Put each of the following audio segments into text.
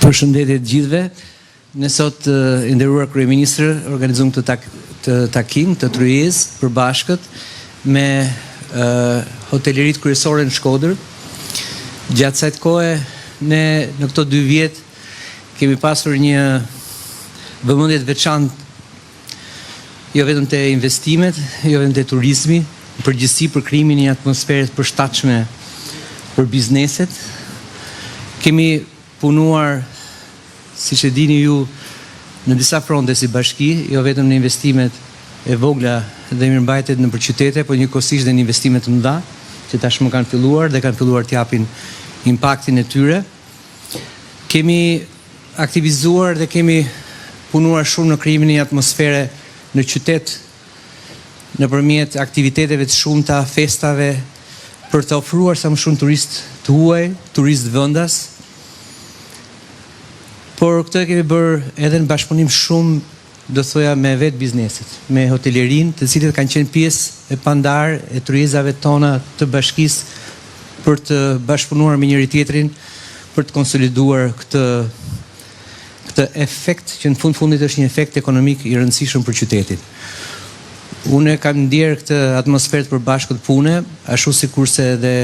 Përshëndetje të gjithëve. Ne sot i nderuar kryeministër organizuam këtë takim të tryezë përbashkët me hoteleritë kryesore në Shkodër. Gjatë kësaj kohe ne në këto 2 vjet kemi pasur një vëmendje të veçantë jo vetëm te investimet, jo vetëm te turizmi, në përgjithësi për krijimin e një atmosfere të përshtatshme për bizneset. Kemi punuar, siç e dini ju, në disa fronte si bashki, jo vetëm në investimet e vogla dhe mirëmbajtjet nëpër qytete, por njëkohësisht edhe në investime të mëdha, që tashmë kanë filluar dhe kanë filluar të japin impaktin e tyre. Kemi aktivizuar dhe kemi punuar shumë në krijimin e një atmosfere në qytet nëpërmjet aktiviteteve të shumta, festave, për të ofruar sa më shumë turistë të huaj, turistë vendas. Por këtë kemi bërë edhe në bashkëpunim shumë, do thoja, me vetë bizneset, me hotelerin, të cilët kanë qenë pjesë e pandar e tryezave tona të bashkisë për të bashkëpunuar me njëri tjetrin, për të konsoliduar këtë efekt që në fundit është një efekt ekonomik i rëndësishëm për qytetin. Unë kam ndjerë këtë atmosferë të përbashkët pune, ashtu sikurse edhe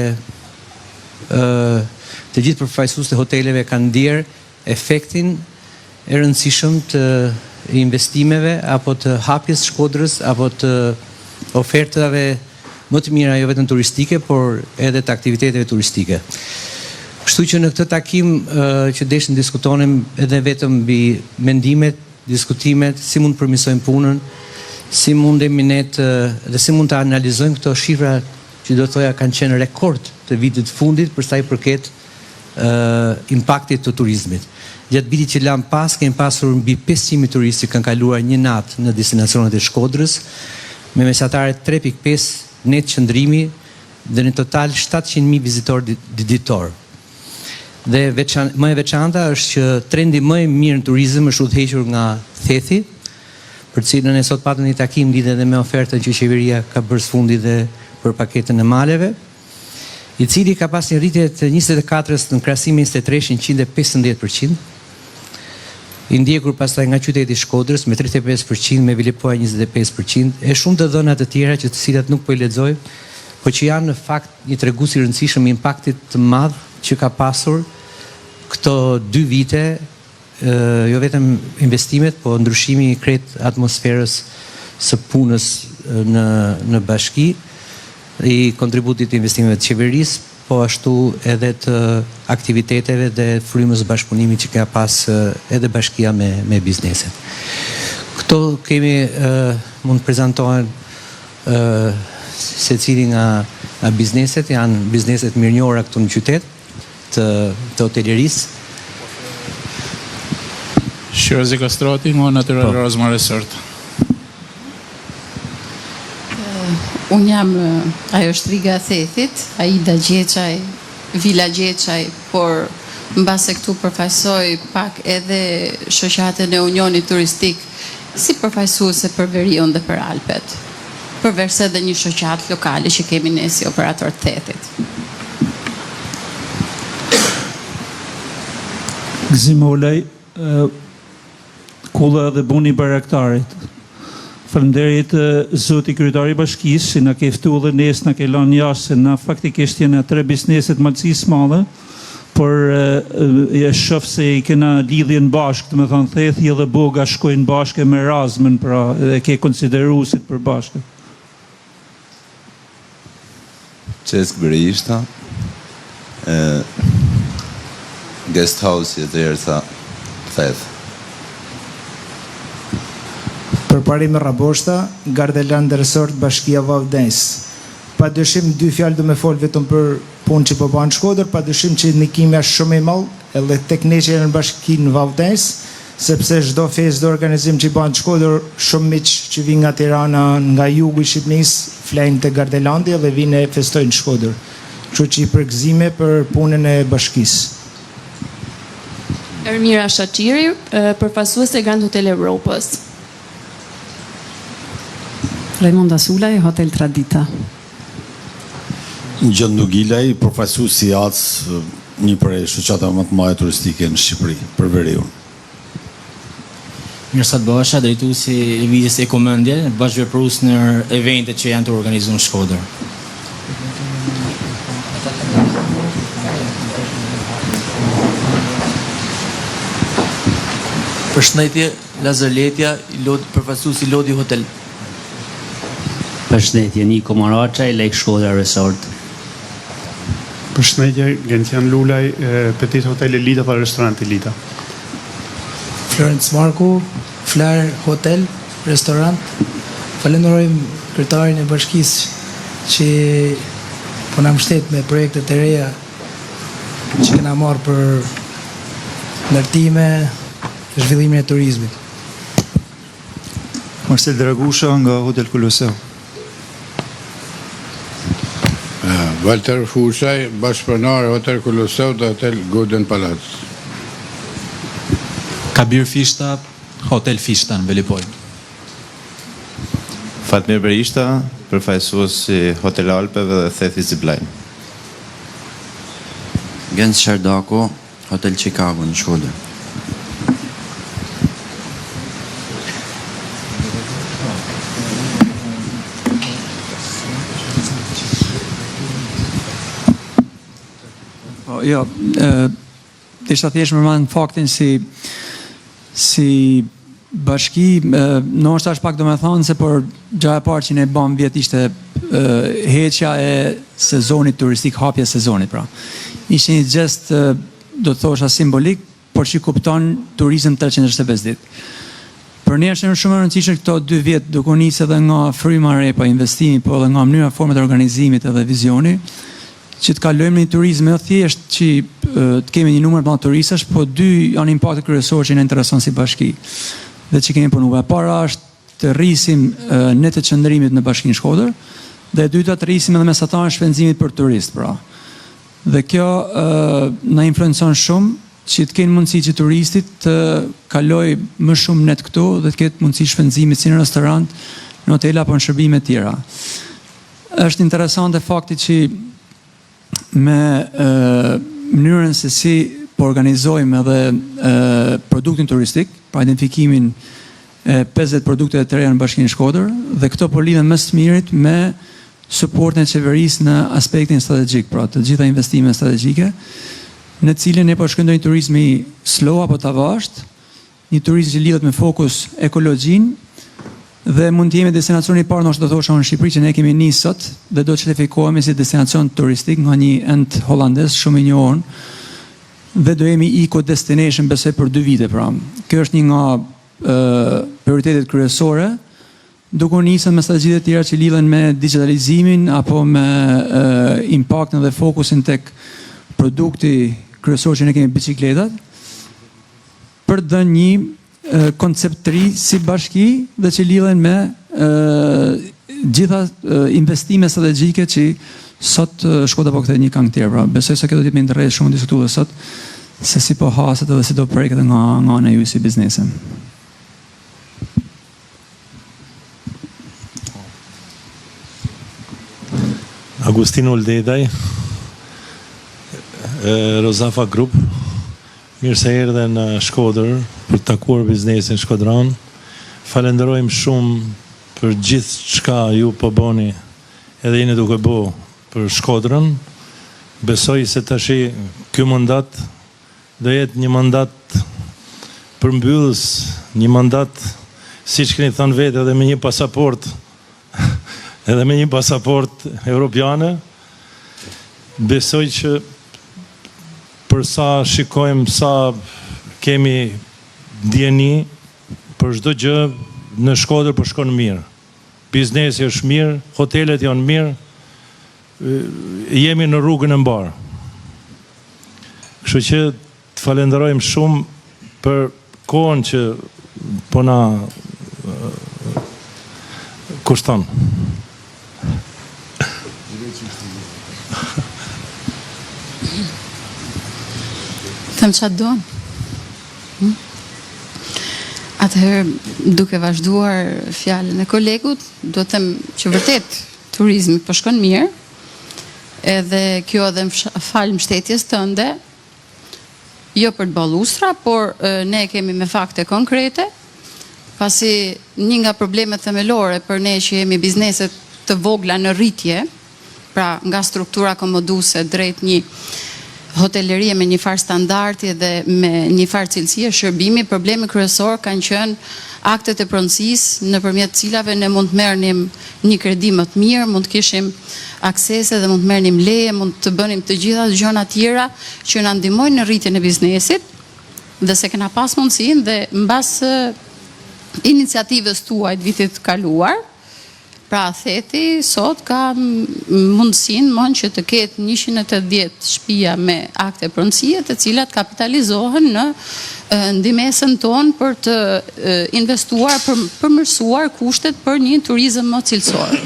të gjithë përfaqësuesit e hoteleve kanë ndjerë efektin e rëndësishëm të investimeve apo të hapjes Shkodrës apo të ofertave më të mira jo vetëm turistike, por edhe të aktiviteteve turistike. Kështu që në këtë takim që deshën diskutonim edhe vetëm mbi mendimet, diskutimet, si mund të përmirësojmë punën, si mundemi ne dhe si mund të analizojmë këto shifra që do thoja kanë qenë rekord të vitit të fundit për sa i përket impaktit të turizmit. Gjatë vitit që lam pas, kemi pasur mbi 500 turistë që kanë kaluar një natë në destinacionet e Shkodrës, me mesatare 3.5 net qëndrimi dhe në total 700.000 vizitorë ditor. Dhe më e veçanta është që trendi më i mirë në turizëm është udhëhequr nga Thethi, për cilën e sot patëm një takim lidhur edhe me ofertën që qeveria ka bërë sfundi dhe për paketën e maleve, i cili ka pas një rritje të 24-s në krahasim me 23-shin 115%, i ndjekur pastaj nga qyteti i Shkodrës me 35%, me Vilipoja 25%, e shumë të dhëna të tjera që të cilat nuk po i lexoj, por që janë në fakt një tregues i rëndësishëm i impaktit të madh që ka pasur këto 2 vite, jo vetëm investimet, po ndryshimi i krejt atmosferës së punës në bashki, i kontributit të investimeve të qeverisë, po ashtu edhe të aktiviteteve dhe frymës bashkëpunimit që ka pas edhe bashkia me bizneset. Këto kemi mund të prezantohen secili nga bizneset, janë bizneset mirënjohura këtu në qytet të hotelerisë. Shirazi Kastrati, më Natural Rozma Resort. Unë jam ajo shtriga e Thethit, Aida Gjeçaj, Vila Gjeçaj, por mbase këtu përfaqësoj pak edhe shoqatën e Unionit Turistik si përfaqësuese për Veriun dhe për Alpet, përveç edhe një shoqatë lokale që kemi ne si operator të Thethit. Gëzim Olaj, kulla dhe buni baraktarit. Faleminderit zoti kryetari i bashkisë që na ke ftuar dhe nes na ke lënë jashtë, se na faktikisht janë 3 bizneset malësisë madhe, por e shoh se i kena lidhjen bashkë, do të thonë Thethi dhe Boga shkojnë bashkë me Razmën, pra e ke konsideruar si të përbashkët. Çesk Bereishta, guest house e Ertha Theth. Përparim Raboshta, Gardeland Resort, Bashkia Vavdens. Pa dyshim 2 fjalë do me fol vetëm për punë që po bën Shkodër, pa dyshim që ndikimi është shumë i madh edhe tek ne që në Bashkinë Vavdens, sepse çdo festë do organizim që bën Shkodër, shumë miq që vinë nga Tirana, nga jugu i Shqipërisë, flejnë te Gardelandi dhe vinë e festojnë Shkodër. Kështu që i përgëzime për punën e bashkisë. Ermira Shaqiri, përfaqësuese Grand Hotel Europës. Raimonda Sulaj, Hotel Tradita. Gjën Nugilaj, përfaqësues si AC, një prej shoqatave më të mëdha turistike në Shqipëri, për veriun. Mirsat Basha, drejtuesi i lëvizjes Ekomendje, bashkëveprues në eventet që janë të organizuar në Shkodër. Përshëndetje, Lazar Letja, përfaqësues i Lodi Hotel. Përshëndetje, Niko Maraqa, i Lake Shkodra Resort. Përshëndetje, Gentian Lulaj, Petit Hotel Elita për Restorant Elita. Florence Marku, Flar Hotel, Restorant. Falenderojmë kryetarin e bashkisë që po na mbështet me projekte të reja që kena marrë për ndërtime, zhvillimin e turizmit. Marcel Dragusha nga Hotel Koloseu. Walter Fushaj, bashkëpronar Hotel Koloseu dhe Hotel Golden Palace. Kabir Fishta, Hotel Fishta në Velipoj. Fatmir Berishta, përfaqësues i Hotel Alpeve dhe Thethi Zipline. Gens Shardako, Hotel Chicago në Shkodër. Jo, ishta thjesht më marrën faktin si bashki, ndoshta është pak domethënë se por gjaja e parë që ne bëm vjet ishte heqja e sezonit turistik, hapja e sezonit pra. Ishte një gest do të thosha simbolik, por që kupton turizëm 365 ditë. Për ne është shumë e rëndësishme këto 2 vjet duke nisë edhe nga fryma e re pa investimi, po edhe nga mënyra format e organizimit edhe vizioni, që të kalojmë në një turizëm jo thjesht që të kemi një numër të madh turistësh, po 2 janë impaktet kryesorë që na intereson si bashki. Dhe që kemi punuar. Para është të rrisim ne të qëndrimit në Bashkinë Shkodër, dhe e dyta të rrisim edhe mesatarin shpenzimit për turist, pra. Dhe kjo na influencon shumë që të kenë mundësi që turistit të kaloj më shumë net këtu dhe të ketë mundësi shpenzimit si në restorant, në hotel apo në shërbime tjera. Është interesante fakti që me mënyrën se si po organizojmë edhe produktin turistik, pra identifikimin e 50 produkte të reja në Bashkinë Shkodër, dhe këto po lidhen më së mirit me suportin e qeverisë në aspektin strategjik, pra të gjitha investimet strategjike, në cilin ne po shkojmë një turizmi slow apo të avasht, një turizm që lidhet me fokus ekologjin, dhe mund të jemi destinacioni i parë ndoshta do thosha në Shqipëri që ne kemi nisë sot dhe do të certifikohemi si destinacion turistik nga një ent hollandez shumë i njohur dhe do jemi eco destination besoj për 2 vite pra. Kjo është një nga prioritetet kryesore, duke nisur me strategjitë të tjera që lidhen me digitalizimin apo me impaktin dhe fokusin tek produkti kryesor që ne kemi bicikletat, për të dhënë një koncept të ri si bashki dhe që lidhen me gjitha investime strategjike që sot Shkodra po kthehet një këngë tjetër. Pra, besoj se kjo do të jetë më interes shumë diskutuar sot se si po haset edhe si do preket nga ana juaj si biznese. Agustin Uldedaj, Rozafa Group. Mirë se erdhe në Shkodër për të takuar biznesin shkodran. Falenderojmë shumë për gjithë çka ju po bëni edhe jeni duke bë për Shkodrën. Besoj se tashi ky mandat do jetë një mandat përmbyllës, një mandat siç keni thënë vetë edhe me një pasaport edhe me një pasaport europiane. Besoj që për sa shikojmë, sa kemi ndjeni, për çdo gjë në Shkodër po shkon mirë. Biznesi është mirë, hotelet janë mirë, jemi në rrugën e mbar. Kështu që të falenderojmë shumë për kohën që po na kushton. Them çfarë don. Atëherë, duke vazhduar fjalën e kolegut, do të them që vërtet turizmi po shkon mirë, edhe kjo edhe fal mbështetjes tënde, jo për të ballë ustra, por ne kemi me fakte konkrete, pasi një nga problemet themelore për ne që jemi bizneset të vogla në rritje, pra nga struktura komoduese drejt një hotelerie me një farë standardi dhe me një farë cilësie shërbimi, problemi kryesor kanë qenë aktet e pronësisë nëpërmjet cilave ne mund të merrnim një kredi më të mirë, mund të kishim aksese dhe mund të merrnim leje, mund të bënim të gjitha gjëra tjera që na ndihmojnë në rritjen e biznesit, dhe se kena pas mundësinë dhe mbas iniciativës tuaj të vitit kaluar, pra theti sot ka mundësinë që të ketë 180 shtëpia me akte pronësie, të cilat kapitalizohen në ndihmesën tonë për të investuar, për përmirësuar kushtet për një turizëm më cilësor.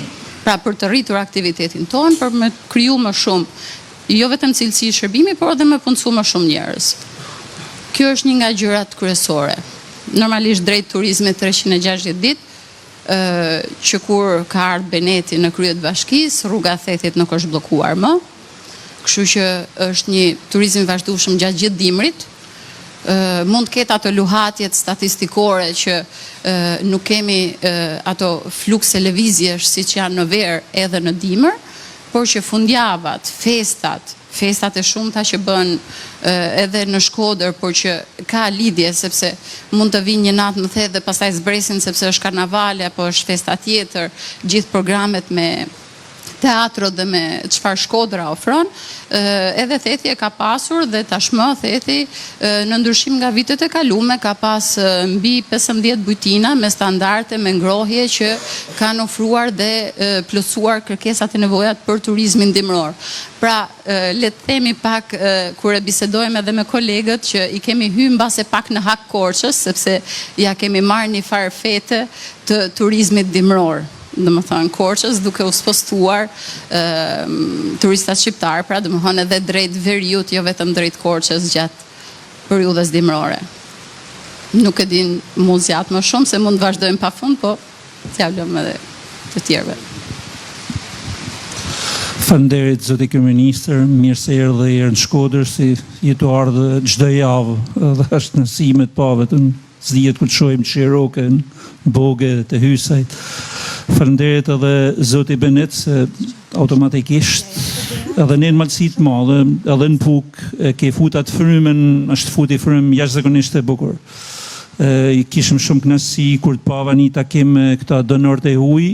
Pra për të rritur aktivitetin tonë, për me kriju më shumë, jo vetëm cilësi shërbimi, por edhe me punësu më shumë njerëz. Kjo është një nga gjërat kryesore. Normalisht drejt turizmit 360 ditë, që kur ka ardhur Beneti në krye të bashkisë, rruga Thetit nuk është bllokuar më, kështu që është një turizëm i vazhdueshëm gjatë gjithë dimrit. Mund të ketë ato luhatjet statistikore që nuk kemi ato flukse lëvizjesh siç janë në verë edhe në dimër, por që fundjavat, festat e shumta që bën edhe në Shkodër, por që ka lidhje sepse mund të vinë një natë më thellë dhe pastaj zbresin sepse është karnavale apo është festa tjetër, gjithë programet me teatro dhe me çfarë Shkodra ofron, edhe Theti e ka pasur dhe tashmë Theti në ndryshim nga vitet e kaluara ka pas mbi 15 bujtina me standarde, me ngrohje që kanë ofruar dhe plotësuar kërkesat e nevojat për turizmin dimror. Pra, le të themi pak kur e bisedojmë edhe me kolegët që i kemi hyrë mbase pak në hak Korçës, sepse ja kemi marrë një farë fete të turizmit dimror. Dhe më thënë Korçës, duke u spostuar turistat shqiptar, pra dhe më thënë edhe drejt Veriut, jo vetëm drejt Korçës gjatë periudhës dimrore. Nuk e din mund zjatë më shumë, se mund të vazhdojmë pa fund, po t'javlëm edhe të tjerëve. Faleminderit zoti kryeministër, mirë se erdhe në Shkodër, si jetu ardhe çdo javë, dhe është nësime të pa vetëm zdijet ku të shojmë Çirokën, Boge të Hysajt. Faleminderit edhe zoti Benet se automatikisht edhe ne në malësi të madhe, edhe në Puk, ke futat frymen, është futi frym jashtëzakonisht e bukur. Kishëm shumë kënaqësi kur të pava një takim me këta donorët e huaj.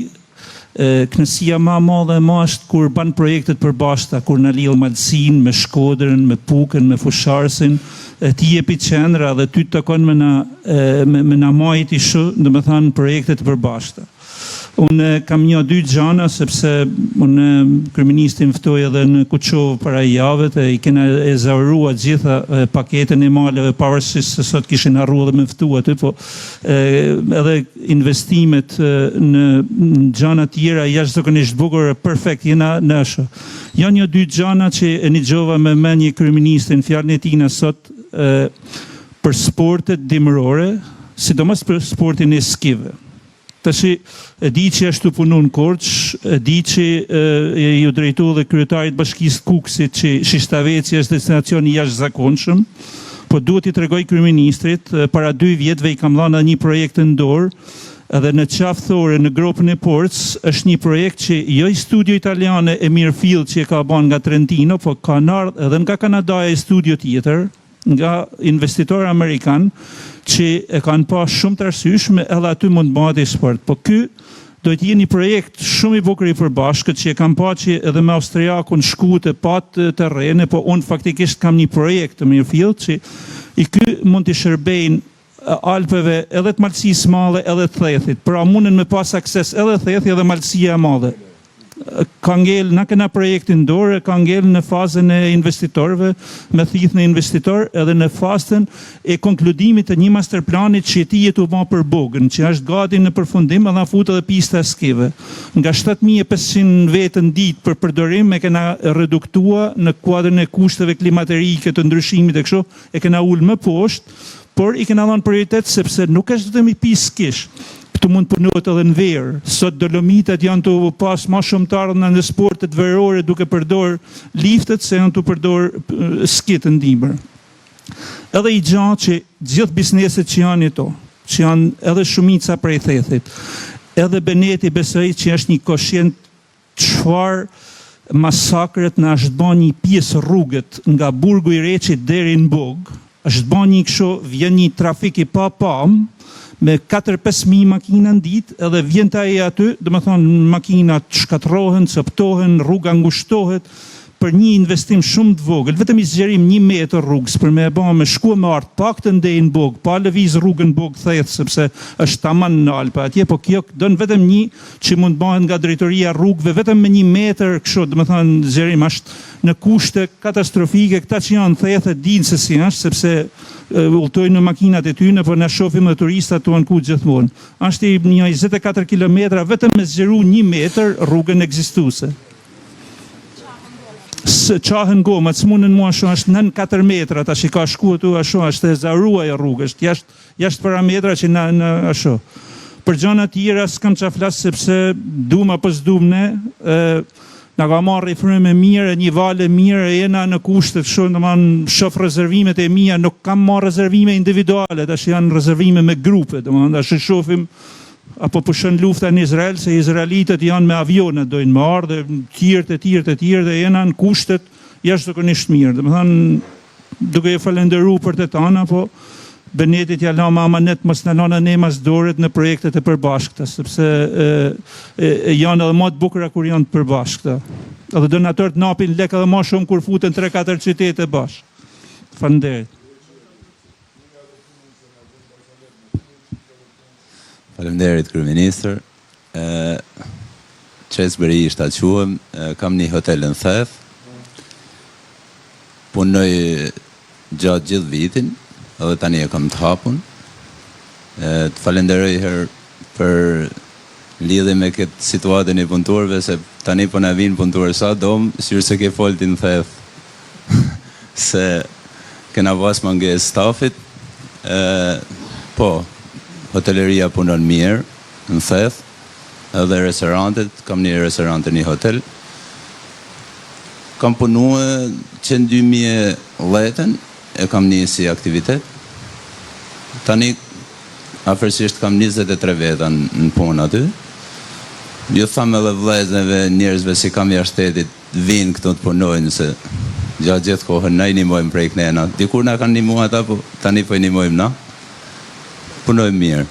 Kënaqësia më e madhe është kur ban projektet përbashkëta, kur na lidh Malësin me Shkodrën, me Pukën, me Fusharsin, ti jepi qendra dhe ty të takon me na majti do të thënë projektet përbashkëta. Unë kam një dy gjana, sepse unë kryeministin ftoj edhe në Kuçovë para javët, i kena ezauruar gjitha paketën e maleve, pavarësisht se sot kishin harruar dhe me ftu aty, po edhe investimet në gjana tjera jashtëzakonisht bukur, perfekt, jena nëshë. Janë një dy gjana që e nigjova me menje kryeministin fjalën e tina sot për sportet dimrore, sidomos për sportin e skive. Tashi e di që ashtu punon në Korçë, e di që ju drejtu dhe kryetarit bashkisë Kukësit që Shishtaveci është destinacion i jashtëzakonshëm, po duhet i tregoj kryeministrit, para 2 vjetëve i kam dhënë një projekt në dorë, edhe në qaftëthore në gropën e Portës është një projekt që jo i studio italiane e Mirfield që e ka bën nga Trentino, po ka ardhur edhe nga Kanada e studio tjetër, nga investitor amerikan, që e kanë pas shumë të arsyeshme edhe aty mund bëhet sport. Po ky do të jetë një projekt shumë i bukur i përbashkët që e kam pa që edhe me austriakun shkute pat terrene, po unë faktikisht kam një projekt të Mirfield që i ky mund të shërbejnë Alpeve edhe të Malësisë madhe edhe të Thethit. Pra mundën me pas akses edhe Thethi edhe Malësia e madhe. ka ngel, na kena projektin dorë, ka ngel në fazën e investitorëve, me thith në investitor, edhe në fazën e konkludimit të një masterplanit që ti jetu ba për Bogën, që është gati në përfundim, edhe futë edhe pista skive. Nga 7.500 vetën ditë për përdorim, e kena reduktua në kuadrën e kushteve klimaterike të ndryshimit e kështu, e kena ullë më poshtë, por i kena dhënë prioritet sepse nuk është vetëm i piskish. Këtu mund përnohet edhe në verë. Sot Dolomitat janë të pas ma shumë të ardhna në sportet verore duke përdor liftet se janë të përdor skitë në dimër. Edhe i gjatë që gjithë bizneset që janë ito, që janë edhe shumica prej thethit, edhe Beneti besoj që është një koshient çfarë masakret në është bën një pjesë rrugët nga Burgu i Reçit deri në Bog, është bën një kështu, vjen një trafik i papam, me 4-5.000 makina në ditë, edhe vjen të aje aty, dhe më thonë makinat shkatrohen, coptohen, rruga ngushtohet, për një investim shumë të vogël, vetëm i zgjerim 1 metër rrugës, për me e ba me shku me artë pak të ndej në Bog, pa lëviz rrugën Bog thethë, sepse është taman në Alpa atje, po kjo dënë vetëm një që mund bëhen nga drejtoria rrugëve, vetëm me 1 metër kështu, dhe më thonë zgjerim është në kushte katastrofike, këta që janë thethë dinë se si është, sepse ulltojnë në makinat e tyne, por në shofim dhe turistat të anku gjithmonë. Ashtë një 24 kilometra, vetëm me zgjeru 1 metër rrugën ekzistuese. Qahën goma, të smunën mua shumë, është nën 4 metra, ta që ka shku atu, është e zaruaj rrugë, është jashtë parametra që në asho. Për gjana tjera, s'kam qa flasë, sepse dum apo s'dum ne, na ka marrë i fryme mirë, një vale mirë, jena në kushtet shumë, në manë shof rezervimet e mija, nuk kam marrë rezervime individuale, ta që janë rezervime me grupe, të manë, ta që shofim, apo pushën lufta në Izrael, se Izraelitët janë me avionet, dojnë më ardhe, tjirë, dhe jena në kushtet jashtë zakonisht mirë. Dhe më thanë, duke e falenderu për të tana, po Benetit ja lama amanet mos në lana ne mas doret në projektet e përbashkëta, sepse janë edhe ma të bukura kur janë të përbashkëta. Edhe donatorët napin lek edhe ma shumë kur futen 3-4 qytete bashkë. Falenderit. Faleminderit Kryeministër. Qesbëri ishta quëm, kam një hotel në Theth, punoj gjatë gjithë vitin, edhe tani e kam të hapun. Të falenderoj herë për lidhe me këtë situatën e punëtorëve, se tani po na vinë punëtorë sa domë, syrë se ke folti në Theth, se kena pas mangesë stafit, po, hoteleria punon mirë në Theth, edhe restorantet, kam një restorant e një hotel. Kam punue që në 2010 e kam një si aktivitet. Tani, afërsisht kam 23 veta në punë aty. Jo thamë edhe vlezëve, njerëzve si kam jashtetit, vinë këto të punojnë, se gjatë gjithë kohën na i nimojmë prej kënena. Dikur na kanë nimu ata, po tani po i nimojmë na. Punojmë mirë.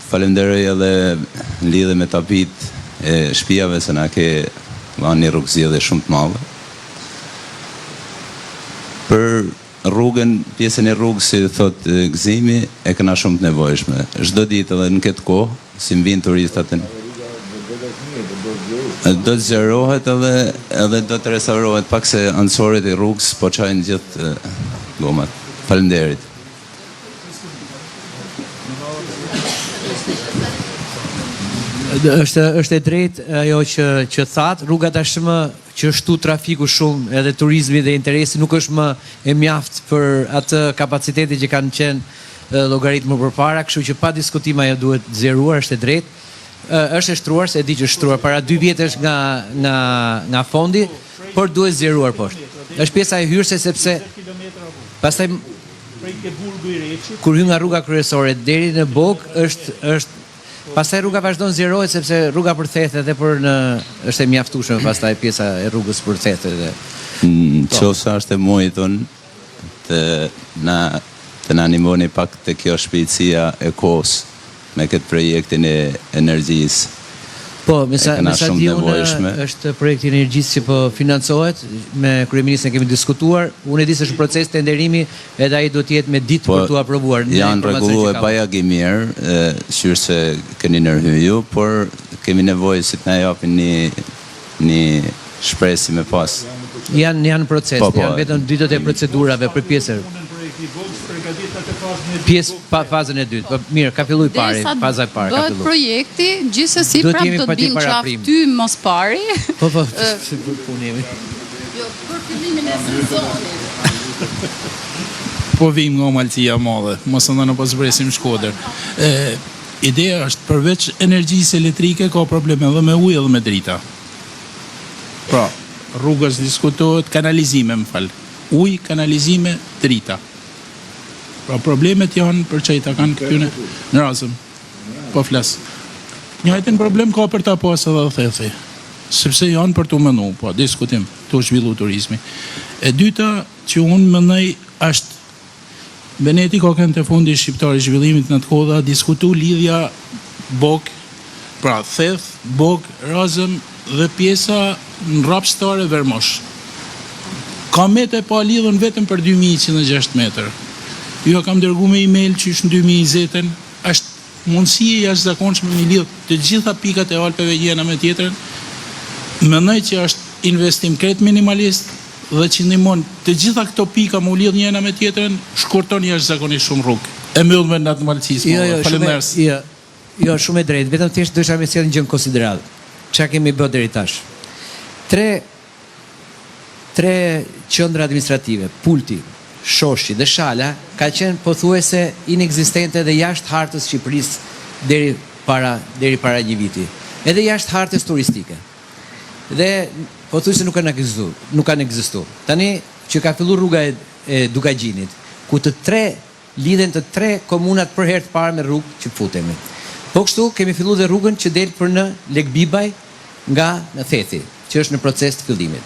Falenderoj edhe lidhe me tapit e shtëpiave, se na ke një rrugëzjedhje shumë të madhe. Për rrugën, pjesën e rrugës, si thot Gëzimi, e këna shumë të nevojshme. Çdo ditë edhe në këtë kohë, si më vinë turistat do të zgjerohet edhe do të restaurohet, pak se anësorit e rrugës po çajnë gjithë gomat. Faleminderit. Është e drejtë ajo që thatë, rruga tashmë që shtu trafiku shumë, edhe turizmi dhe interesi nuk është më e mjaftë për atë kapaciteti që kanë qenë llogaritmë përpara, kështu që pa diskutim ajo duhet zgjeruar, është e drejtë. Është e shtruar, se e di që është shtruar para 2 vjetësh nga fondi, por duhet zgjeruar poshtë. Është pjesa e hyrëse, sepse pastaj kur hyn nga rruga kryesore deri në Bog është pastaj rruga vazhdon zgjerohet, sepse rruga për Thethë edhe është e mjaftueshme pastaj pjesa e rrugës për Thethë edhe. Qosa është e mojton të na animoni pak të kjo shpejtësia e kohës me këtë projektin e energjisë. Po, me sa shumë di unë nevojshme. është projekti energjisë që po financohet, me kryeministrin kemi diskutuar, unë e di se është proces tenderimi, edhe ai do të jetë me ditë për t'u aprovuar. Janë rregulluar pajagi mirë, qysh se keni ndërhyrë ju, por kemi nevojë si të na japin një shpresë me pas. Janë proces, janë vetëm ditët e procedurave për pjesër. Pjesë pa fazën e dytë. Po mirë, ka filluar pari, faza e parë ka bëhet filluar. projekti, gjithsesi Duhet prapë jemi do të pati bimë para qafë prim. ty mos pari. Po, punimi. Jo, për fillimin e sezonit. Po vim nga Maltia madhe, mos nda në paspresim Shkodër. Ideja është përveç energjisë elektrike ka probleme edhe me ujë edhe me drita. Pra, rrugës diskutohet, kanalizime më falë. Ujë, kanalizime, drita. Pra problemet janë për që i ta kanë këtyne në razëm. Po flasë. Njëjtin problem ka për ta pas edhe thethi. Sepse janë për të menu, po, diskutim, të zhvillu turizmi. E dyta që unë mënej është Beneti ka kënë të fundi shqiptari zhvillimit në të koda diskutu lidhja bok, pra theth, bok, razëm dhe pjesa në rapstare vermosh. Ka mete pa lidhën vetëm për 2106 meter. Jo kam dërgu me email që është në 2020, është mundësi e jashtëzakonshme me lidhë të gjitha pikat e Alpeve njëna me tjetrën, mënej që është investim kretë minimalist, dhe që ndihmon të gjitha këto pika më lidh njëna me tjetrën, shkurton jashtëzakonisht shumë rrugë. E mbyll me natë malcismo. Faleminderit. Jo, shumë e drejtë, vetëm thjesht dësha me sjellë një gjë në konsiderat. Çka kemi bërë deri tash? Tre qendra administrative, Pulti, Shoshi dhe Shala, ka qenë pothuajse inekzistente dhe jashtë hartës Shqipërisë deri para një viti. Edhe jashtë hartës turistike. Dhe po thuaj se nuk kanë ekzistuar. Tani që ka filluar rruga e Dukagjinit, ku lidhen të tre komunat për herë të parë me rrugë që futemi. Po kështu kemi filluar dhe rrugën që del për në Lekbibaj nga në Thethi, që është në proces të fillimit.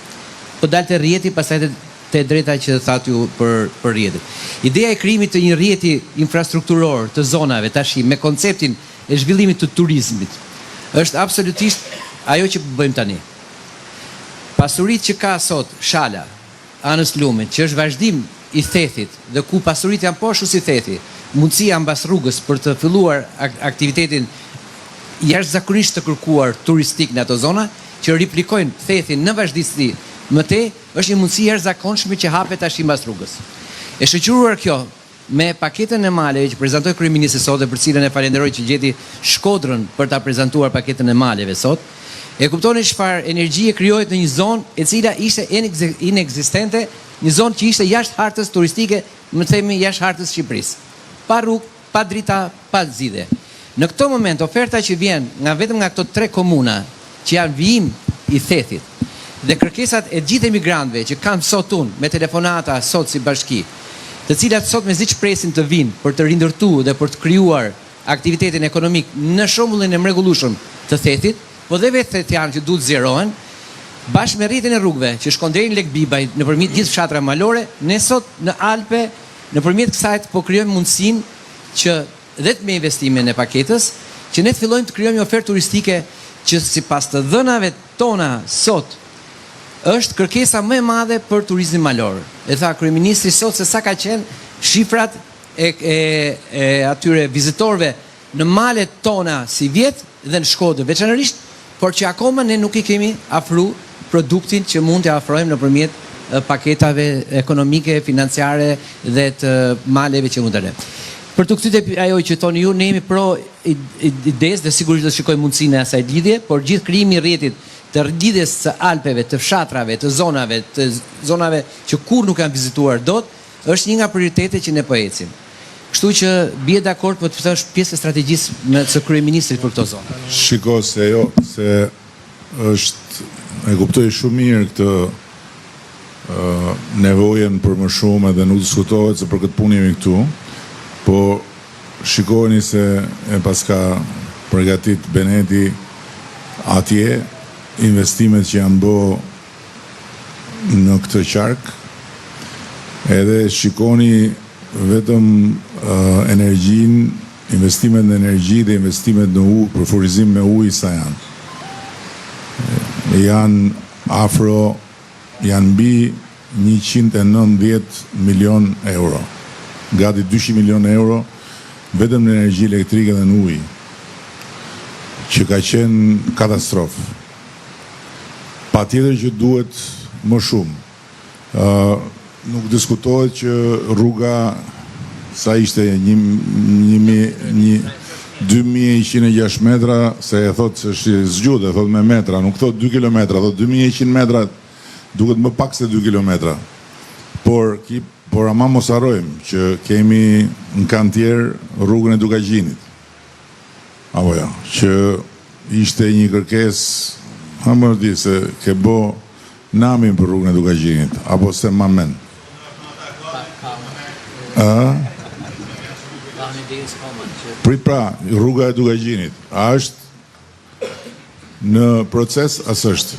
Po dalte rrjeti, pastaj te drejta që thatë ju për rrjetin. Ideja e krijimit të një rrjeti infrastrukturor të zonave tash me konceptin e zhvillimit të turizmit është absolutisht ajo që bëjmë tani. Pasurit që ka sot Shala, anës Lumit, që është vazhdim i Thethit dhe ku pasurit janë poshtu si Thethi, mundësia mbas rrugës për të filluar aktivitetin jashtëzakonisht të kërkuar turistik në ato zona, që riplikojnë Thethin në vazhdimsi më tej, është një mundësi jashtëzakonshme që hapet tash mbas rrugës. E shoqëruar kjo me paketën e maleve që prezantoi kryeministri sot dhe për cilën e falenderoj që gjeti Shkodrën për ta prezantuar paketën e maleve sot. E kuptoni çfarë energjie krijohet në një zonë e cila ishte inekzistente, një zonë që ishte jashtë hartës turistike, më themi jashtë hartës Shqipërisë. Pa rrugë, pa drita, pa zgjidhje. Në këtë moment oferta që vjen vetëm nga këto tre komuna që janë vijim i Thethit dhe kërkesat e gjithë emigrantëve që kanë sot unë me telefonata sot si bashki, të cilat sot mezi shpresin të vinë për të rindërtuar dhe për të krijuar aktivitetin ekonomik në shembullin e mrekullueshëm të Thethit, po dhe vetë thetjanë që duhet zjerohen, bashkë me rrjetin e rrugëve që shkon deri në Lekbibaj nëpërmjet gjithë fshatra malore, ne sot në Alpe, nëpërmjet kësaj po krijojmë mundësinë që dhe me investimin e paketës, që ne të fillojmë të krijojmë një ofertë turistike që sipas të dhënave tona sot është kërkesa më e madhe për turizmin malor. E tha kryeministri sot se sa ka qenë shifrat e atyre vizitorëve në malet tona si vjet dhe në Shkodër veçanërisht, por që akoma ne nuk i kemi afru produktin që mund të afrojmë nëpërmjet paketave ekonomike, financiare dhe të maleve që mund të rreth. Për të kthyer ajo që thoni ju, ne jemi pro idesë dhe sigurisht do shikojmë mundësinë e asaj lidhje, por gjithë krijimi i rrjetit të lidhjes së Alpeve, të fshatrave, të zonave që kur nuk kanë vizituar dot, është një nga prioritetet që ne po ecim. Kështu që bie dakord, po të thosh pjesë e strategjisë së kryeministrit për këto zonë. Shiko se është e kuptoj shumë mirë këtë nevojën për më shumë edhe nuk diskutohet se për këtë punë jemi këtu, po shikojeni se e paska përgatit Beneti atje investimet që janë bë në këtë qark, edhe shikoni vetëm energjin, investimet në energji dhe investimet në ujë, për furizim me ujë sa janë. janë mbi 190 milion euro. Gati 200 milion euro vetëm në energji elektrike dhe në ujë, që ka qenë katastrofë. Patjetër që duhet më shumë. Nuk diskutohet që rruga sa ishte 2106 metra, se e thot se është zgjudë, e thot me metra, nuk thot 2 kilometra, thot 2100 metra, duket më pak se 2 kilometra. Por ama mos harrojmë që kemi në kantier rrugën e Dukagjinit. Apo ja, që ishte një kërkesë, më di se ke bo namin për rrugën e Dukagjinit, apo se ma men. Pra, rruga e Dukagjinit, a është në proces, as është?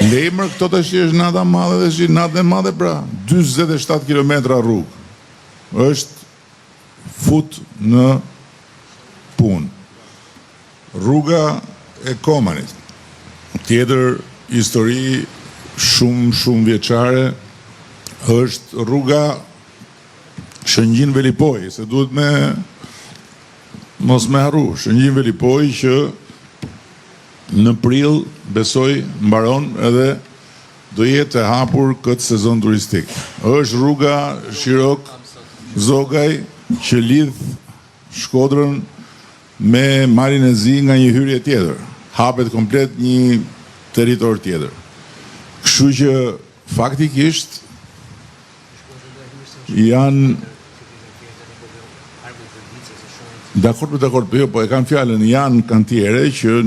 Lejmër këto të shi është nata madhe dhe shi natë e madhe, pra, 27 km rrugë, është fut në punë. Rruga e Komanit, tjetër histori shumë vjeçare, është rruga Shëngjin Velipoj, se duhet mos me harru, Shëngjin Velipoj që në prill besoj mbaron edhe do jetë e hapur këtë sezon turistik. Është rruga Shirok Zogaj që lidh Shkodrën me Malin e Zi nga një hyrje tjetër. Hapet komplet një territor tjetër. Kështu që faktikisht janë dakord, po e kanë fjalën, janë kantiere që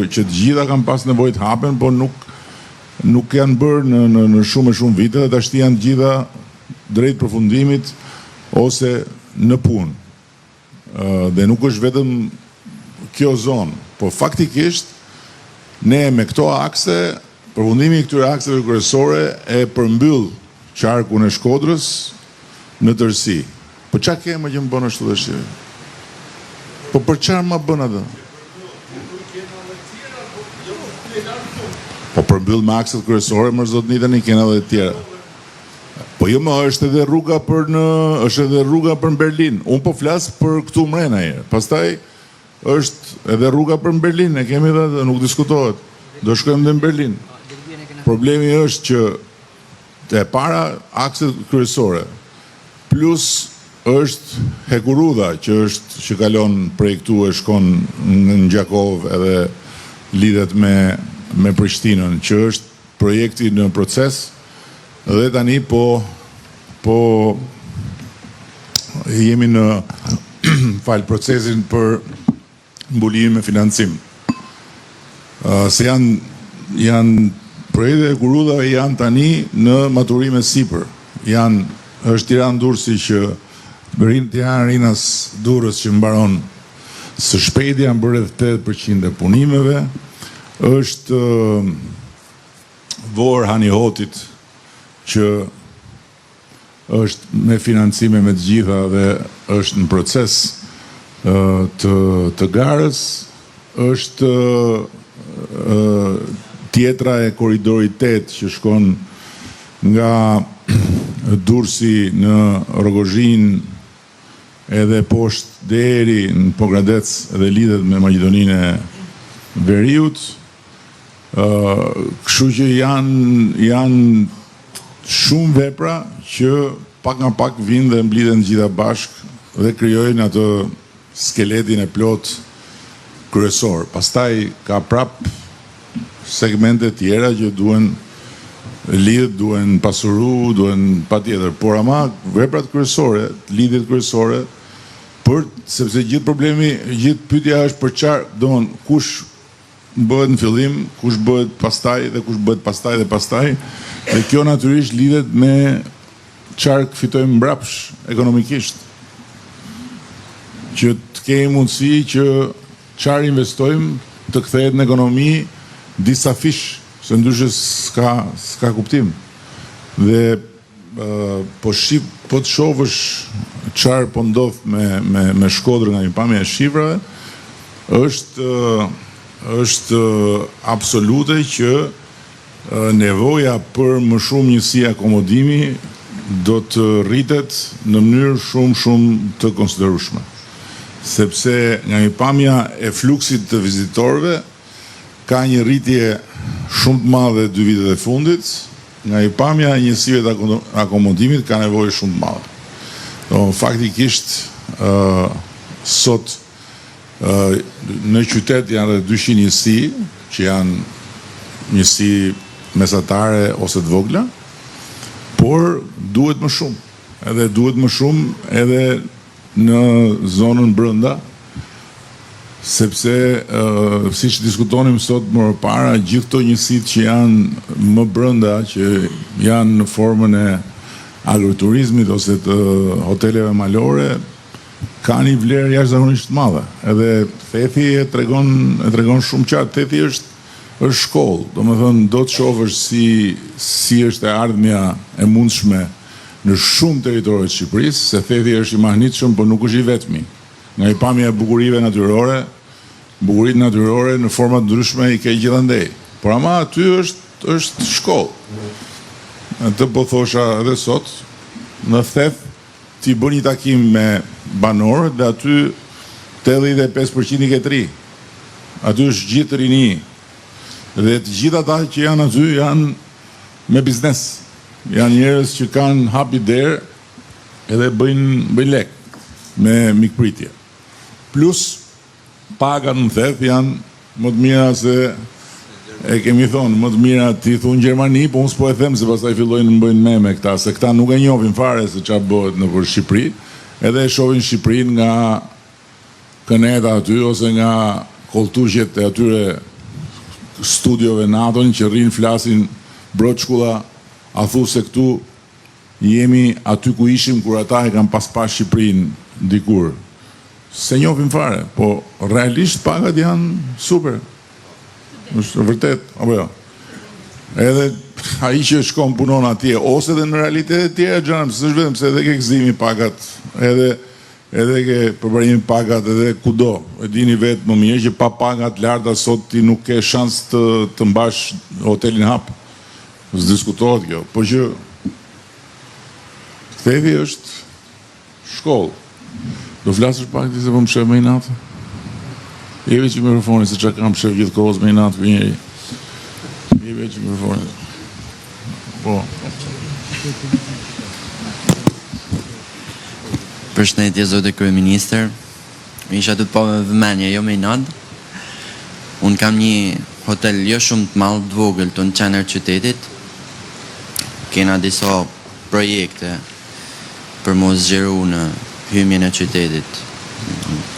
të gjitha kanë pas nevojë të hapen, po nuk janë bërë në shumë vite, dhe tashti janë gjitha drejt përfundimit ose në punë. Dhe nuk është vetëm kjo zonë, po faktikisht ne me këto akse, përfundimi i këtyre akseve kryesore e përmbyll qarkun e Shkodrës në tërësi. Po çka kemë që më bën ashtu tash? Po për çfarë më bën atë? Po përmbyll me akset kryesore, më zotni tani kanë edhe të tjera. Po jo më është edhe rruga për Berlin. Unë po flas për këtu mrena herë. Pastaj është edhe rruga për Berlin, e kemi dhe nuk diskutohet. Do shkojmë dhe në Berlin. Problemi është që e para akset kryesore, plus është Hekurudha që kalon prej këtu e shkon në Gjakov edhe lidhet me Prishtinën, që është projekti në proces dhe tani po jemi në procesin për mbulimin me financim. Se janë projekte e Hekurudha janë tani në maturime sipër. Është Tiranë-Durrësi që Tiranë-Rinas Durrës që mbaron së shpejti, janë bërë 8% e punimeve. Është Vor Hanihotit që është me financime me të gjitha dhe është në proces të garës. Është tjetra e koridorit 8 që shkon nga Durrësi në Rogozhin edhe poshtë deri në Pogradec dhe lidhet me Maqedoninë e Veriut. Kështu që janë shumë vepra që pak nga pak vinë dhe mblidhen gjitha bashkë dhe krijojnë atë skeletin e plot kryesor. Pastaj ka prap segmente tjera që duhen lidh, duhen pasuru, duhen patjetër, por ama veprat kryesore, lidhjet kryesore, sepse gjithë problemi, gjithë pyetja është për çfarë, domthon kush bëhet në fillim, kush bëhet pastaj dhe kush bëhet pastaj dhe pastaj, dhe kjo natyrisht lidhet me çfarë fitojmë mbrapsh ekonomikisht. Që të kemi mundësi që çfarë investojmë të kthehet në ekonomi disa fish, se ndryshe s'ka kuptim. Dhe po të shohësh çfarë po ndodh me Shkodrën nga një pamje e shifrave, është është absolute që nevoja për më shumë njësi akomodimi do të rritet në mënyrë shumë të konsiderueshme. Sepse nga një pamja e fluksit të vizitorëve ka një rritje shumë të madhe 2 vitet e fundit, nga një pamja e njësive të akomodimit ka nevojë shumë të madhe. Faktikisht sot në qytet janë dhe 200 njësi që janë njësi mesatare ose të vogla, por duhet më shumë. Edhe duhet më shumë edhe në zonën brenda, sepse si që diskutonim sot më para, gjithë këto njësit që janë më brenda, që janë në formën e agroturizmit ose të hoteleve malore, ka një vlerë jashtëzakonisht të madhe. Edhe Thethi e tregon shumë qartë. Thethi është shkollë, do më thënë, do të shofësh si është e ardhmja e mundshme në shumë teritorit Shqipërisë, se Thethi është i mahnitshëm, por nuk është i vetmi. Nga i pamja e bukurive natyrore, bukuritë natyrore në format ndryshme i ke gjithandej. Por ama aty është shkollë. Të po thosha edhe sot, në Theth ti bën një takim me banorët dhe aty 85% i ke tri. Aty është gjithë rini. Dhe të gjitha ata që janë aty janë me biznes. Janë njerëz që kanë hapi derë edhe bëjnë lek me mikpritje. Plus pagat në Theth janë më të mira se e kemi thonë, më të mira ti thunë Gjermani, po unë s'po e them se pastaj fillojnë në bëjnë meme këta, se këta nuk e njohin fare se çfarë bëhet në për Shqipëri, edhe e shohin Shqipërinë nga këneta aty ose nga kolltushjet e atyre studiove naton që rrinë flasin broçkulla, a thu se këtu jemi aty ku ishim kur ata e kanë pas Shqipërinë dikur. Se njohin fare, po realisht pagat janë super. Është vërtet, apo jo. Edhe ai që shkon punon atje ose edhe në realitetet tjera gjëra, s'është vetëm se edhe ke gëzimi pagat, edhe ke përbërimi pagat edhe kudo. E dini vetë më mirë që pa pagat larta sot ti nuk ke shans të mbash hotelin hap. S'diskutohet kjo, po që Thethi është shkollë. Do flasësh pak ti se po më shef më i natë? Jeve që mikrofoni, se që kam shef gjithë kohës me i natë për njeri. Jeve që mikrofoni. Po. Përshëndetje zotë kryeministër. Isha të po me vëmenje, jo me i natë. Unë kam një hotel jo shumë të malë, të vogël të në qener qytetit. Kena disa projekte për mos zgjeru në hymjen e qytetit.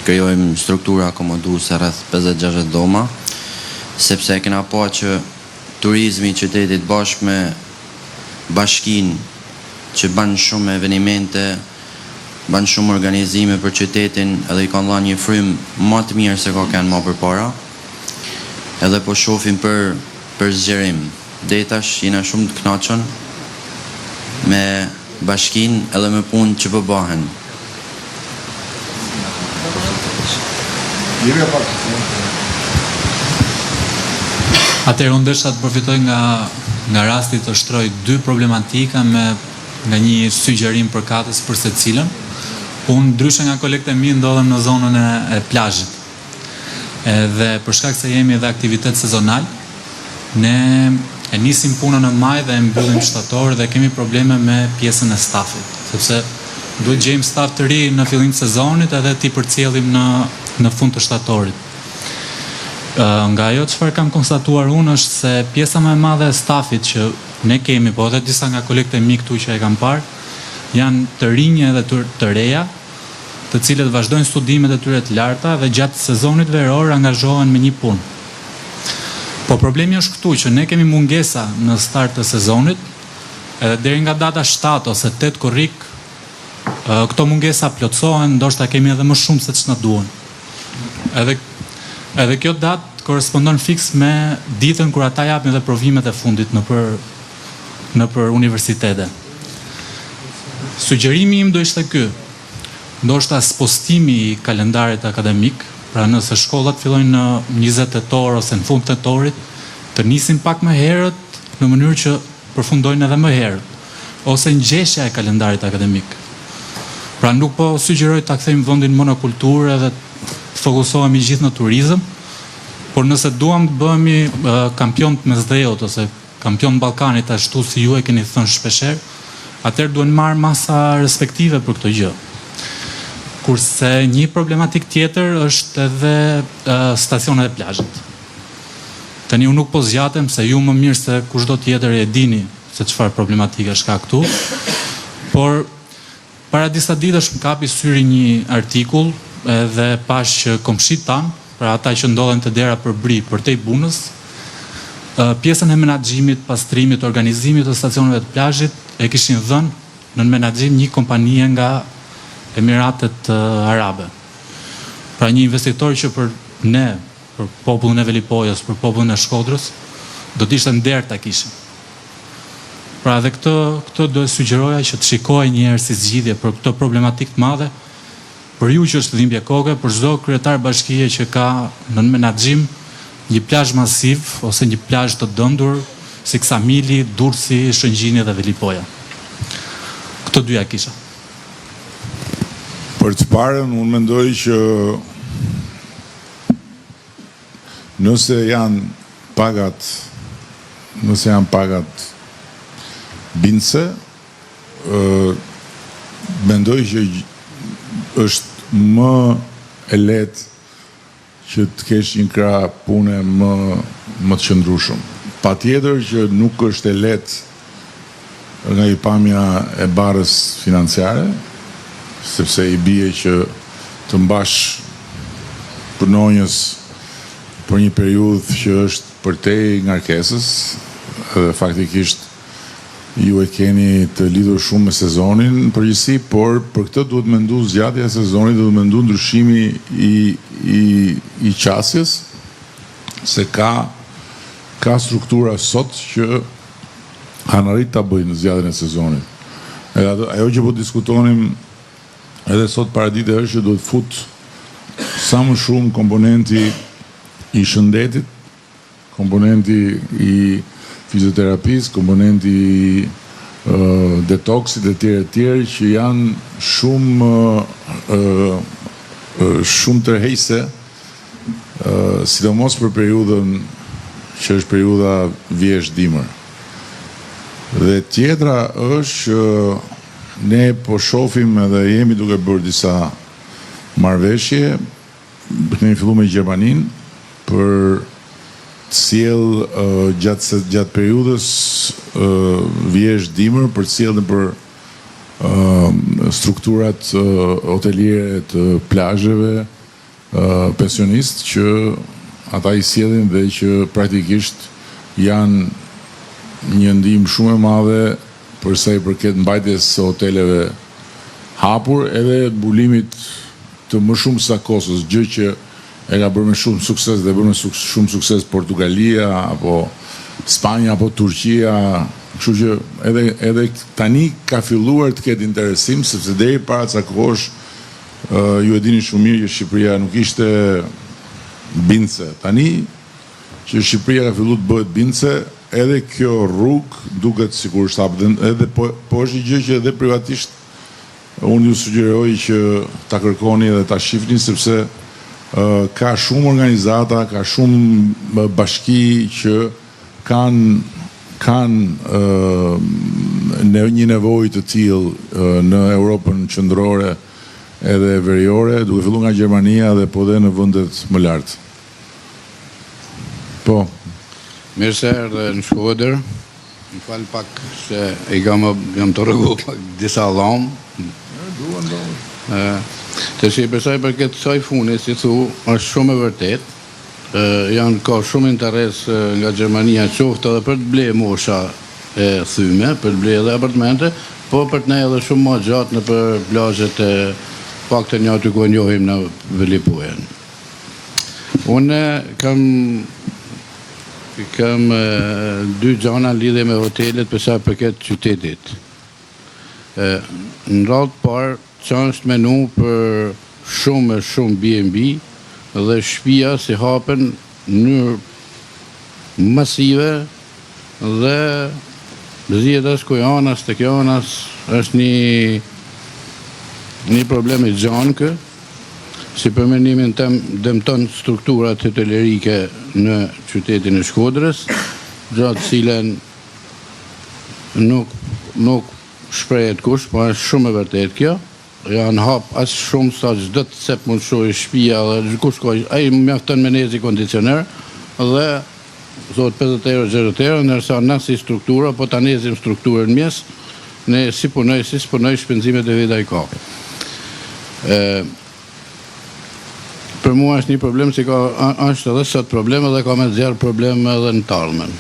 Krijojmë struktura akomoduese rreth 50-60 doma, sepse kena pa që turizmi i qytetit bashkë me bashkinë që bën shumë evenimente, bën shumë organizime për qytetin, edhe i kanë dhënë një frym më të mirë se ka kanë më përpara. Edhe po shohim për zgjerim. Deri tash jena shumë të kënaqur me bashkinë edhe me punë që po bëhen. Atëherë unë desha të përfitoj nga rasti të shtroj 2 problematika nga një sugjerim përkatës për secilën. Unë ndryshe nga kolegët e mi ndodhem në zonën e plazhit. Dhe për shkak se jemi edhe aktivitet sezonal, ne e nisim punën në maj dhe e mbyllim shtator dhe kemi probleme me pjesën e stafit, sepse duhet gjejmë staf të ri në fillim të sezonit edhe ti përcjellim në fund të shtatorit. Nga ajo çfarë kam konstatuar unë është se pjesa më e madhe e stafit që ne kemi, po edhe disa nga kolegët e mi këtu që e kam parë, janë të rinj edhe të reja, të cilët vazhdojnë studimet e tyre të larta dhe gjatë sezonit veror angazhohen me një punë. Po problemi është këtu që ne kemi mungesa në start të sezonit, edhe deri nga data 7 ose 8 korrik, këto mungesa plotësohen, ndoshta kemi edhe më shumë se ç'na duan. Edhe kjo datë korrespondon fiks me ditën kur ata japin edhe provimet e fundit në për universitete. Sugjerimi im do ishte ky. Ndoshta spostimi i kalendarit akademik Pra nëse shkollat fillojnë në 20 tetor ose në fund tetorit, të nisin pak më herët në mënyrë që përfundojnë edhe më herët, ose ngjeshja e kalendarit akademik. Pra nuk po sugjeroj ta kthejmë vendin monokulturë edhe të fokusohemi gjithë në turizëm, por nëse duam të bëhemi kampion të Mesdheut ose kampion të Ballkanit ashtu si ju e keni thënë shpeshherë, atëherë duhen marrë masa respektive për këtë gjë. Kurse një problematik tjetër është edhe stacionet e plazhit. Tani unë nuk po zgjatem se ju më mirë se kushdo tjetër e dini se çfarë problematike ka këtu, por para disa ditësh më kapi syri një artikull edhe pash që komshit tanë, pra ata që ndodhen të dera për bri për tej bunës, pjesën e menaxhimit, pastrimit, organizimit të stacioneve të plazhit e kishin dhënë në menaxhim një kompanie nga Emiratet Arabe. Pra një investitor që për ne, për popullin e Velipojës, për popullin e Shkodrës, do të ishte nder ta kishim. Pra edhe këtë do e sugjeroja që të shikoj një herë si zgjidhje për këtë problematik të madhe, për ju që është dhimbje koke, për çdo kryetar bashkie që ka në menaxhim një plazh masiv ose një plazh të dëmtur si Ksamili, Durrësi, Shëngjini dhe Velipoja. Këto dyja kisha. Për të parën, unë mendoj që nëse janë pagat bindse, mendoj që është më e lehtë që të kesh një krah pune më të qëndrueshëm. Patjetër që nuk është e lehtë nga i pamja e barrës financiare, sepse i bie që të mbash punonjës për një periudhë që është përtej ngarkesës, dhe faktikisht ju e keni të lidhur shumë me sezonin në përgjithësi, por për këtë duhet mendu zgjatja e sezonit, duhet mendu ndryshimi i qasjes, se ka struktura sot që kanë arrit ta bëjnë zgjatjen e sezonit. Ajo që po diskutonim edhe sot paradite është që duhet fut sa më shumë komponenti i shëndetit, komponenti i fizioterapisë, komponenti i detoksit e tjerë që janë shumë tërheqëse, sidomos për periudhën që është periudha vjesht-dimër. Dhe tjetra është ne po shohim edhe jemi duke bërë disa marrëveshje, kemi filluar me Gjermaninë për të sjell gjatë periudhës vjesht-dimër për të sjellë për strukturat hoteliere të plazheve, pensionistë që ata i sjellin dhe që praktikisht janë një ndihmë shumë e madhe për sa i përket mbajtjes së hoteleve hapur edhe mbulimit të më shumë sa Kosovës, gjë që e ka bërë me shumë sukses dhe bërë me shumë sukses Portugalia, apo Spanja, apo Turqia, kështu që edhe tani ka filluar të ketë interesim, sepse deri para ca kohësh ju e dini shumë mirë që Shqipëria nuk ishte bindse. Tani që Shqipëria ka filluar të bëhet bindse, edhe kjo rrugë duket sikur është hapur, edhe po është një gjë që edhe privatisht unë ju sugjeroj që ta kërkoni dhe ta shihni, sepse ka shumë organizata, ka shumë bashki që kanë një nevojë të tillë në Europën qendrore edhe veriore, duke filluar nga Gjermania dhe po dhe në vendet më lartë. Po. Mirë se erdhe në Shkodër. Më fal pak se jam të rregu pak disa dhamë. Të shi përsa i përket kësaj funi, si thu, është shumë e vërtet. Janë ka shumë interes nga Gjermania qoftë edhe për të ble mosha e thyme, për të ble edhe apartamente, po për të ne edhe shumë ma gjatë në për plazhet e pak të një aty ku njohim në Velipojen. Unë kam dy gjana lidhe me hotelet përsa përket qytetit. Në radhë parë që është menu për shumë B&B, dhe shtëpia si hapen në masive dhe zihet as kojanas tek janas është një problem i gjanë kë, si për mendimin tem dëmton strukturat hotelerike në qytetin e Shkodrës, gjatë cilën nuk shprehet kush, po është shumë e vërtet kjo. Janë hap as shumë sa çdo të cep mund shojë shtëpia dhe kush ka ai mjafton me nezi kondicioner dhe thot 50 euro 60 euro, ndërsa na si struktura po ta nezim strukturën mes, ne si punoj shpenzimet e veta i ka. Për mua është një problem që është edhe sot problem edhe ka me zjarë problem edhe në talmen.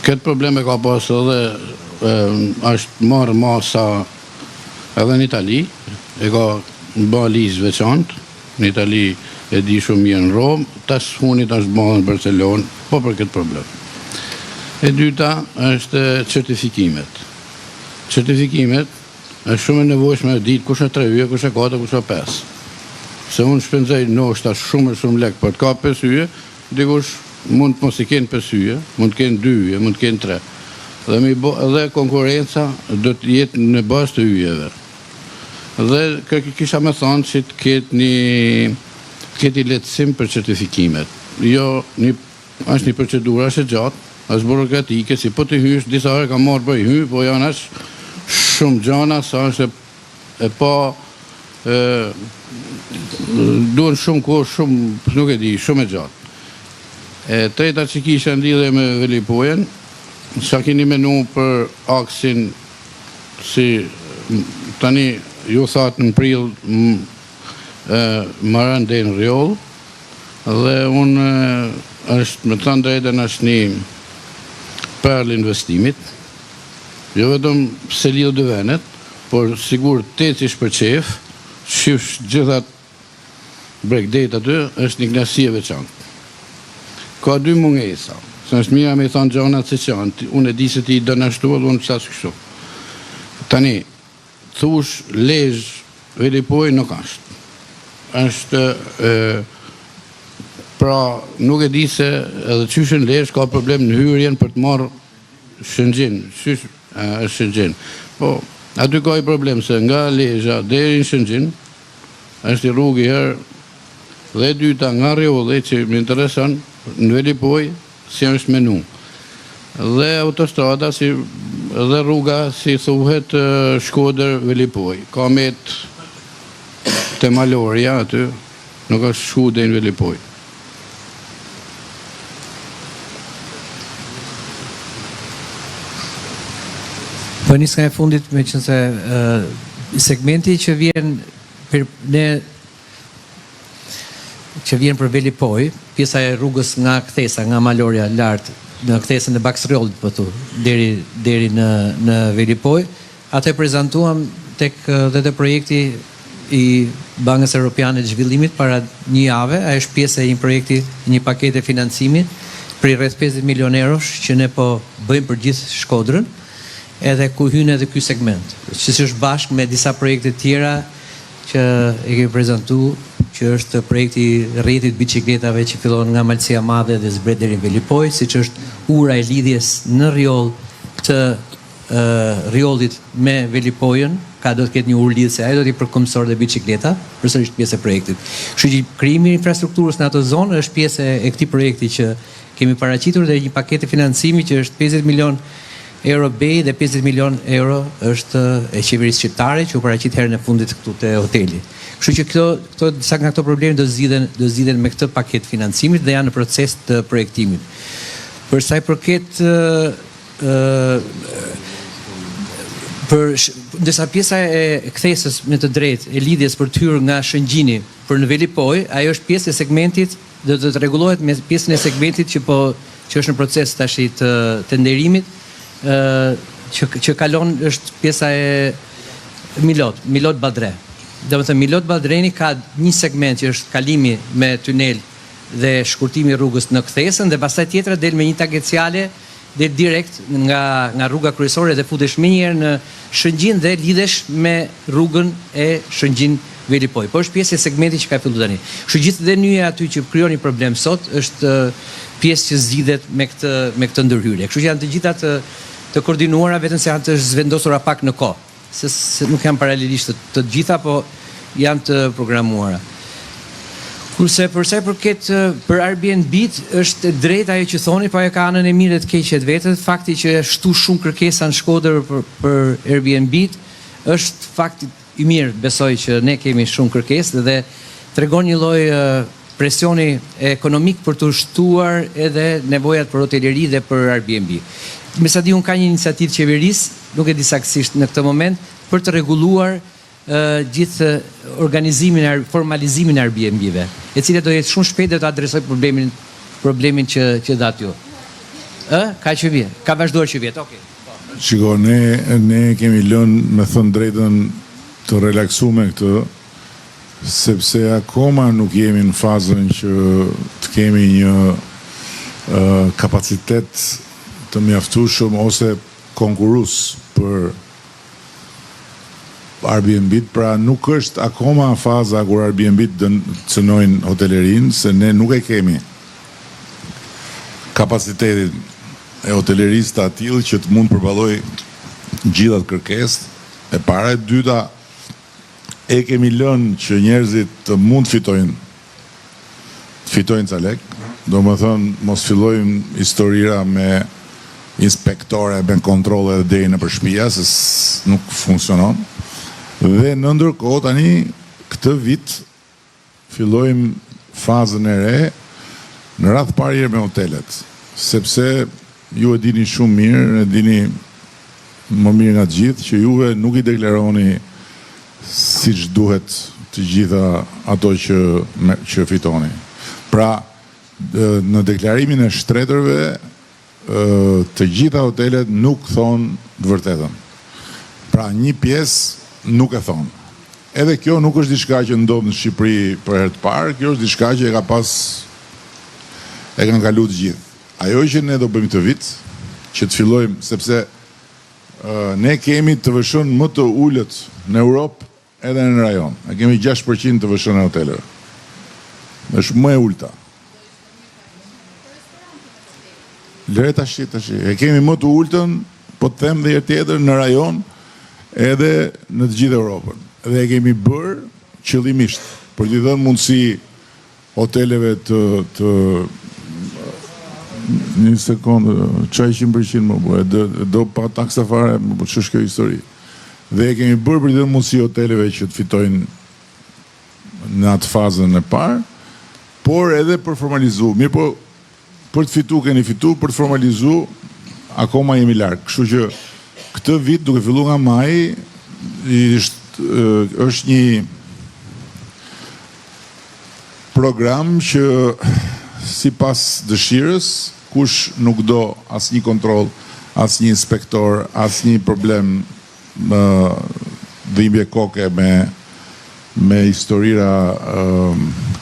Këtë probleme ka pas edhe është marrë masa edhe në Itali, e ka ba lizë veçantë, në Itali e di shumë mirë në Romë, tash funit është bërë në Barcelonë, po për këtë problem. E dyta është certifikimet. Certifikimet është shumë e nevojshme e ditë kush e 3 yje, kush e 4, kush e 5. Se unë shpenzoj ndoshta shumë lek për të ka 5 yje, dikush mund të mos i kenë 5 yje, mund të kenë 2 yje, mund të kenë 3. Dhe konkurenca do të jetë në bazë të yjeve. Dhe kisha me thonë që të ketë i lehtësim për certifikimet. Jo, është një procedura është e gjatë, është burokratike, si po të hysh, disa herë ka marrë për i hy, po janë është shumë gjana, sa është e pa, duhen shumë kohë, shumë, nuk e di, shumë e gjatë. Treta që kisha lidhje me Velipojen, sa keni menu për aksin si tani ju thatë në prill marrën dhe në rjoll dhe unë është me thënë drejtën është një perl investimit, jo vetëm se lidhë dy venet, por sigur 80 për qef, shifsh gjithat breakdate aty, është një knasi e veçantë. Ka 2 mungesa, se është mira me i thonë gjonat se qanë, unë e di se ti i dënë ashtu, dhe unë qasë kështu. Tani, thush, lejsh, Velipoj nuk është. Pra, nuk e di se edhe qyshën lejsh ka problem në hyrjen për të marrë Shëngjin, është Shëngjin. Po, aty ka i problem se nga lejsha deri në Shëngjin, është i rrugë i herë, dhe dyta nga rjolli që më intereson, në Velipoj, si është menu. Dhe autostrada, dhe rruga, si thuhet Shkodër Velipoj. Ka met të Maloria aty, nuk është shku dhe në Velipoj. Për një s'ka e fundit, me që nëse segmenti që vjen që vjen për Velipoj, pjesa e rrugës nga kthesa, nga Maloria lartë, në kthesën e Baksrollit, po thu, deri në Velipoj, atë e prezentuam tek dhe të projekti i Bankës Europiane të Zhvillimit para një jave, a është pjesë e një projekti, një pakete financimi për rreth 50 milion eurosh që ne po bëjmë për gjithë Shkodrën, edhe ku hyn edhe ky segment, që është bashkë me disa projekte tjera që e kemi prezentuar, që është projekti rrjetit bicikletave që fillon nga Malësia Madhe dhe zbret deri në Velipoj, siç është ura e lidhjes në rjoll të rjollit me Velipojën, ka do të ketë një urë lidhse, ai do të përkombësor dhe bicikleta, përsërisht pjesë e projektit. Kështu që krijimi i infrastrukturës në ato zonë është pjesë e këtij projekti që kemi paraqitur dhe një paketë financimi që është 50 milion euro BEI dhe 50 milion euro është e qeverisë shqiptare që u paraqit herën e fundit këtu te hoteli. Kështu që këto disa nga këto probleme do zgjidhen me këtë paketë financimit dhe janë në proces të projektimit. Për sa i përket për ndërsa pjesa e kthesës me të drejtë e lidhjes për të hyrë nga Shëngjini për në Velipoj, ajo është pjesë e segmentit, do të rregullohet me pjesën e segmentit që është në proces tash të nderimit, që kalon është pjesa e Milot Baldre. Domethënë Milot Baldreni ka një segment që është kalimi me tunel dhe shkurtimi i rrugës në kthesën dhe pastaj tjetra del me një tageciale del direkt nga rruga kryesore dhe futesh më njëherë në Shëngjin dhe lidhesh me rrugën e Shëngjin Velipoj. Po është pjesë e segmentit që ka filluar tani. Kështu gjithë dhe nyja aty që krijon një problem sot është pjesë që zgjidhet me këtë ndërhyrje. Kështu që janë të gjitha të koordinuara, vetëm se janë të zvendosura pak në kohë. Se nuk janë paralelisht të gjitha, po janë të programuara. Kurse për sa i përket për Airbnb-t është drejt ajo që thoni, po ajo ka anën e mirë dhe të keqe të vetët. Fakti që shtu shumë kërkesa në Shkodër për Airbnb-t është fakti i mirë, besoj që ne kemi shumë kërkesë dhe tregon një lloj presioni ekonomik për të shtuar edhe nevojat për hoteleri dhe për Airbnb. Me sa di unë ka një iniciativë qeverisë, nuk e di saktësisht në këtë moment, për të rregulluar gjithë organizimin, formalizimin e Airbnb-ve, e cila do jetë shumë shpejt dhe të adresoj problemin që dha ju. Ka që vjet, ka vazhduar që vjet, okay. Shiko, ne kemi lënë, me thënë drejtën, të relaksume këtë, sepse akoma nuk jemi në fazën që të kemi një kapacitet të mjaftueshëm ose konkurrues për Airbnb, pra nuk është akoma faza kur Airbnb cënojnë hotelerin, se ne nuk e kemi kapacitetin e hotelerisë të atill që të mund përballoj gjithat kërkesat. E para, e dyta, e kemi lënë që njerëzit të mund fitojnë ca lek, do më thënë mos fillojmë historira me inspektore, me kontrole dhe deri nëpër shtëpia, se nuk funksionon. Dhe në ndërkohë tani këtë vit fillojmë fazën e re në radhë parë me hotelet, sepse ju e dini shumë mirë, e dini më mirë nga gjithë që juve nuk i deklaroni siç duhet të gjitha ato që fitoni. Pra, në deklarimin e shtretërve, të gjitha hotelet nuk thonë të vërtetën. Pra, një pjesë nuk e thonë. Edhe kjo nuk është diçka që ndodh në Shqipëri për herë të parë, kjo është diçka që e kanë kaluar të gjithë. Ajo që ne do bëjmë këtë vit, që të fillojmë, sepse ne kemi të vëshën më të ullët në Europë edhe në rajon. Ne kemi 6% të vëshën e hoteleve. Është më e ullëta. Lëre tash. E kemi më të ullëtën, po të them dhe herë tjetër në rajon, edhe në të gjithë Europën. Dhe e kemi bërë qëllimisht, për t'i dhënë mundësi hoteleve të një sekundë, qaj 100% më bërë, do pa taksa fare, më bërë që shkjo histori. Dhe e kemi bërë për t'i dhënë mundësi hoteleve që të fitojnë në atë fazën e parë, por edhe për formalizu. Mirë po, për të fitu, keni fitu, për të formalizu, akoma jemi larkë. Kështu që këtë vit, duke fillu nga maj, është një program që si pas dëshirës, kush nuk do asnjë kontroll, asnjë inspektor, asnjë problem dhimbje koke me historira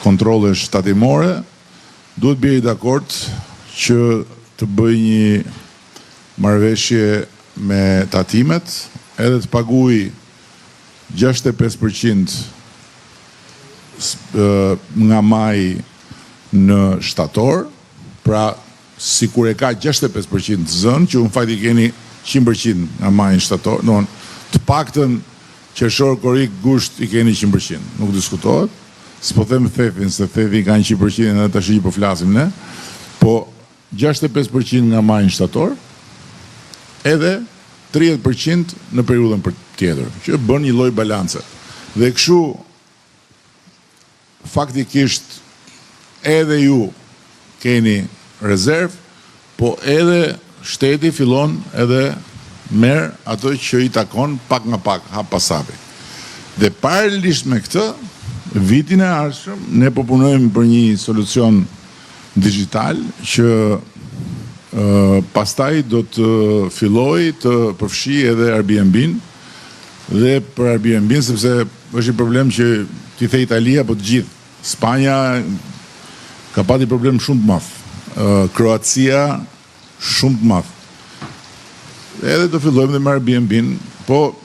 kontrollesh tatimore, duhet bjerë i dakord që të bëj një marrëveshje me tatimet, edhe të paguaj 65% nga maj në shtator, pra si kur e ka 65% zënë, që unë fajti keni 100% nga maj në shtator, të paktën qershor, korik, gusht i keni 100%, nuk diskutohet, s'po them thefin, se thefin ka 100% edhe të shqy po flasim ne, po 65% nga maj në shtator, edhe 30% në periudhën për tjetër, që bën një lloj balance. Dhe kështu, faktikisht, edhe ju keni rezervë, po edhe shteti fillon edhe merr ato që i takon pak nga pak, hap pas hapi. Dhe paralelisht me këtë, vitin e ardhshëm, ne po punojmë për një solucion digital që pastaj do të filloj të përfshi edhe Airbnb-n, dhe për Airbnb-n, sepse është një problem që ti the Italia, po të gjithë. Spanja ka pati problem shumë të madh. Kroacia shumë të madh. edhe do fillojmë dhe me Airbnb-n, po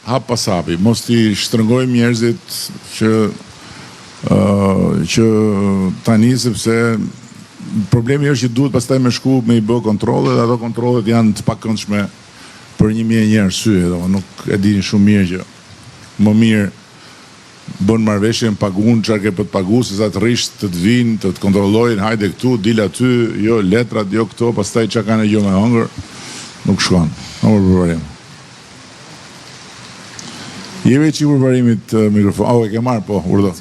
hap pas hapi, mos t'i shtrëngojmë njerëzit që tani, sepse problemi është që duhet pastaj me shku me i bë kontrole, dhe ato kontrolet janë të pakëndshme për 1000 arsye, nuk e dini shumë mirë që më mirë bën marrëveshjen, pagun çfarë ke për të pagu, se sa të rish të vinë, të kontrollojnë, hajde këtu, dil aty, jo letrat, jo këto, pastaj çka kanë jo me hëngër, nuk shkon. Përparim. Jeve që i përparimit mikrofon. E ke marrë, po, urdo.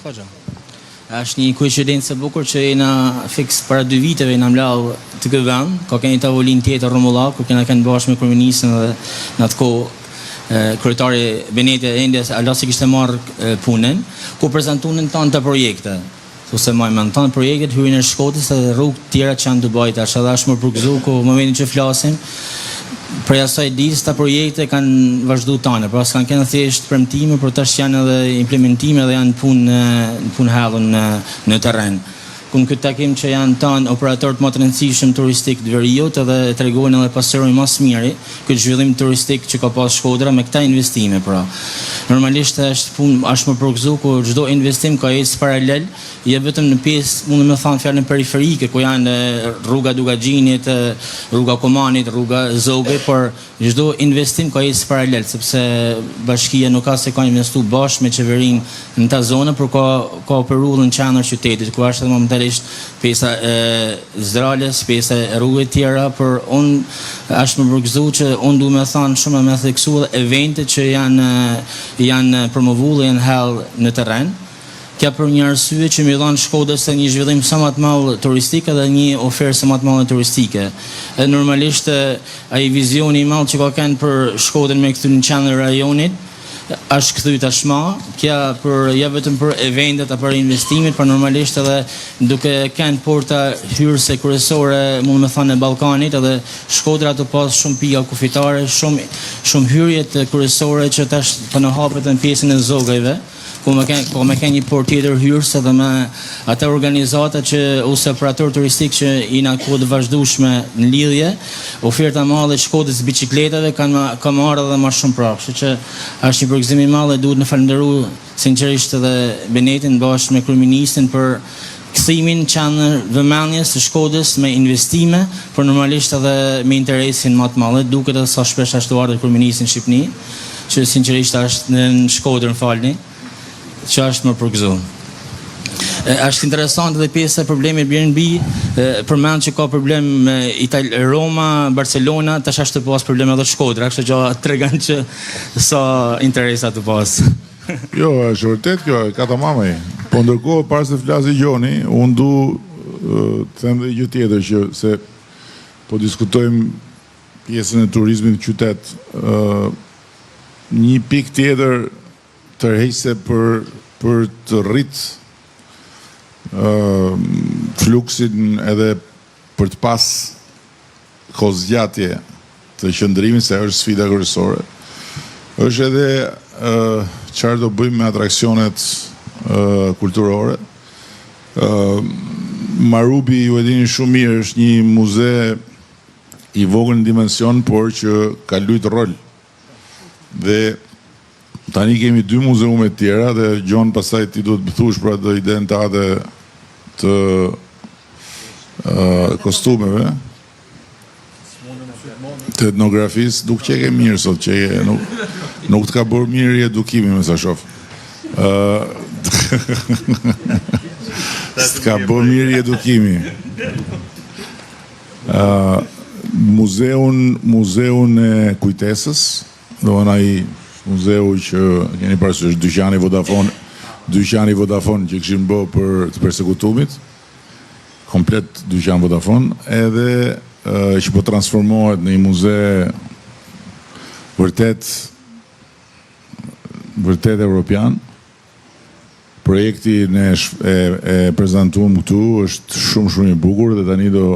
Është një koincidencë e bukur që jena fix para 2 viteve jena mlau të këtë vend, ka keni tavolin tjetër Romulla, kur kena kënë bashkë me kryeministin dhe në atë kohë kryetari Beneti Endjes Alasi kishte marrë punën, ku prezantunin tanë të projekte. Ose më tanë projektet, hyrin e Shkodrës dhe rrugë tjera që janë të bajta, që edhe është më përgëzu, ku më momentin që flasim, për asaj disë të projekte kanë vazhdu tane, pra s'kanë kene thjesht premtime, por tash janë edhe implementime dhe janë punë hellën në terren. Ku në këtë takim që janë tanë operatorët më të rëndësishëm turistik të Veriut edhe tregojnë edhe pasërojnë mas miri këtë zhvillim turistik që ka pas Shkodra me këta investime. Pra. Normalisht është më përgëzu ku çdo investim ka ecë paralel, je vetëm në pjesë, mund me thanë fjalën periferike, ku janë rruga Dugaxhinit, rruga Komanit, rruga Zogë, por çdo investim ka ecë paralel, sepse bashkia nuk ka se ka investu bashkë me qeverinë në ta zonë, por ka operuar në qendër qytetit, ku është edhe momentalisht pjesa Zdrales, pjesa rrugëve tjera, por unë është më përgëzu që unë du me thanë shumë me theksu dhe evente që janë promovu dhe janë hell në terren. Kja për një arsye që mi dhanë Shkodrës një zhvillim sa më të madh turistik dhe një ofertë sa më të madhe turistike. Normalisht ai vizioni i madh që ka kanë për Shkodrën me këtu në qendër rajonit është kthy tashmë, kja për ja vetëm për eventet apo për investimet, por normalisht edhe duke kanë porta hyrëse kryesore, mund me thënë, e Ballkanit, edhe Shkodra të pas shumë pika kufitare, shumë hyrje të kryesore që tash po në hapet në pjesën e Zogajve. Ku me kanë një port tjetër hyrëse dhe me ata organizata që ose operator turistik që jena kohë vazhdueshme në lidhje, oferta e madhe e Shkodrës biçikletave ka marrë edhe më shumë prapë, kështu që është një përgëzim i madh dhe duhet të falenderoj sinqerisht edhe Benetin bashkë me kryeministin për kthimin qendër vëmendjes së Shkodrës me investime, por normalisht edhe me interesin më të madh, duket edhe sa shpesh ashtu ardhur kryeministi në Shqipëri, që sinqerisht është në Shkodër, falni, që është më përgëzu. Është interesant edhe pjesa e problemit Airbnb, përmend që ka problem me Roma, Barcelona, tash është të pas probleme edhe Shkodra, kështu që tregon që sa interesa të pas. Jo, është vërtet kjo, ka tamamaj. Po ndërkohë, para se flasi Gjoni, unë du të them dhe gjë tjetër që se po diskutojmë pjesën e turizmit në qytet. Një pik tjetër tërheqëse për të rrit fluksin edhe për të pas kozgjatje të qëndrimit, se është sfida kryesore. Është edhe çfarë do bëjmë me atraksionet kulturore. Marubi, ju e dini shumë mirë, është një muze i vogël në dimension, por që ka luajtur rol. Dhe tani kemi 2 muzeume tjera dhe Gjon pastaj ti duhet të thush për atë idenë tate të kostumeve, të etnografisë, duk që e ke mirë sot, që nuk të ka bërë mirë i edukimi, me sa shof. Të ka bërë mirë i edukimi. Muzeun e kujtesës, do në ai muzeu që keni parasysh dyqani Vodafone që këshin bë për të persekutumit, komplet dyqan Vodafone, edhe që po transformohet në një muze vërtet evropian. Projekti e prezantuam këtu është shumë i bukur dhe tani do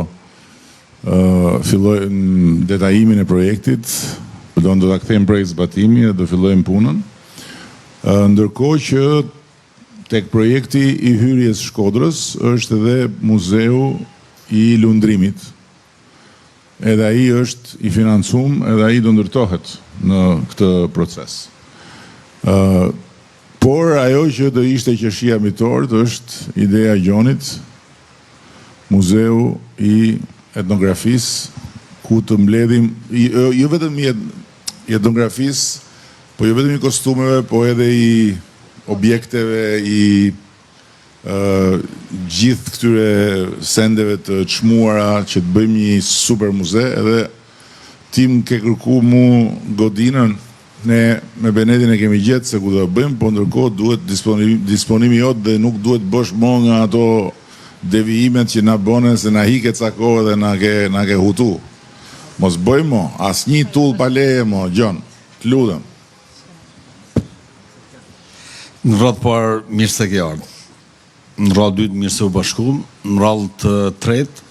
filloj në detajimin e projektit, do të kthejmë prej zbatimi dhe do fillojmë punën. Ndërkohë që tek projekti i hyrjes Shkodrës është edhe muzeu i lundrimit, edhe ai është i financum, edhe ai do ndërtohet në këtë proces. Por ajo që do ishte qeshia mitort është ideja e Gjonit, muzeu i etnografisë, ku të mbledhim jo vetëm i etnografisë, po jo vetëm i kostumeve, po edhe i objekteve, i gjithë këtyre sendeve të çmuara që të bëjmë një super muze, edhe tim ke kërku mu godinën, ne me Benetin e kemi gjetë se ku do bëjmë, po ndërkohë duhet disponimi jot dhe nuk duhet bësh mo nga ato devijimet që na bënen se na hiket ca kohë dhe na ke hutu. Mos bëjmë mo, as një tull pa leje mo, Gjon, të lutem. Në radhë parë, mirë se ke ardhur. Në radhë dytë, mirë se u bashkuam. Në radhë të tretë,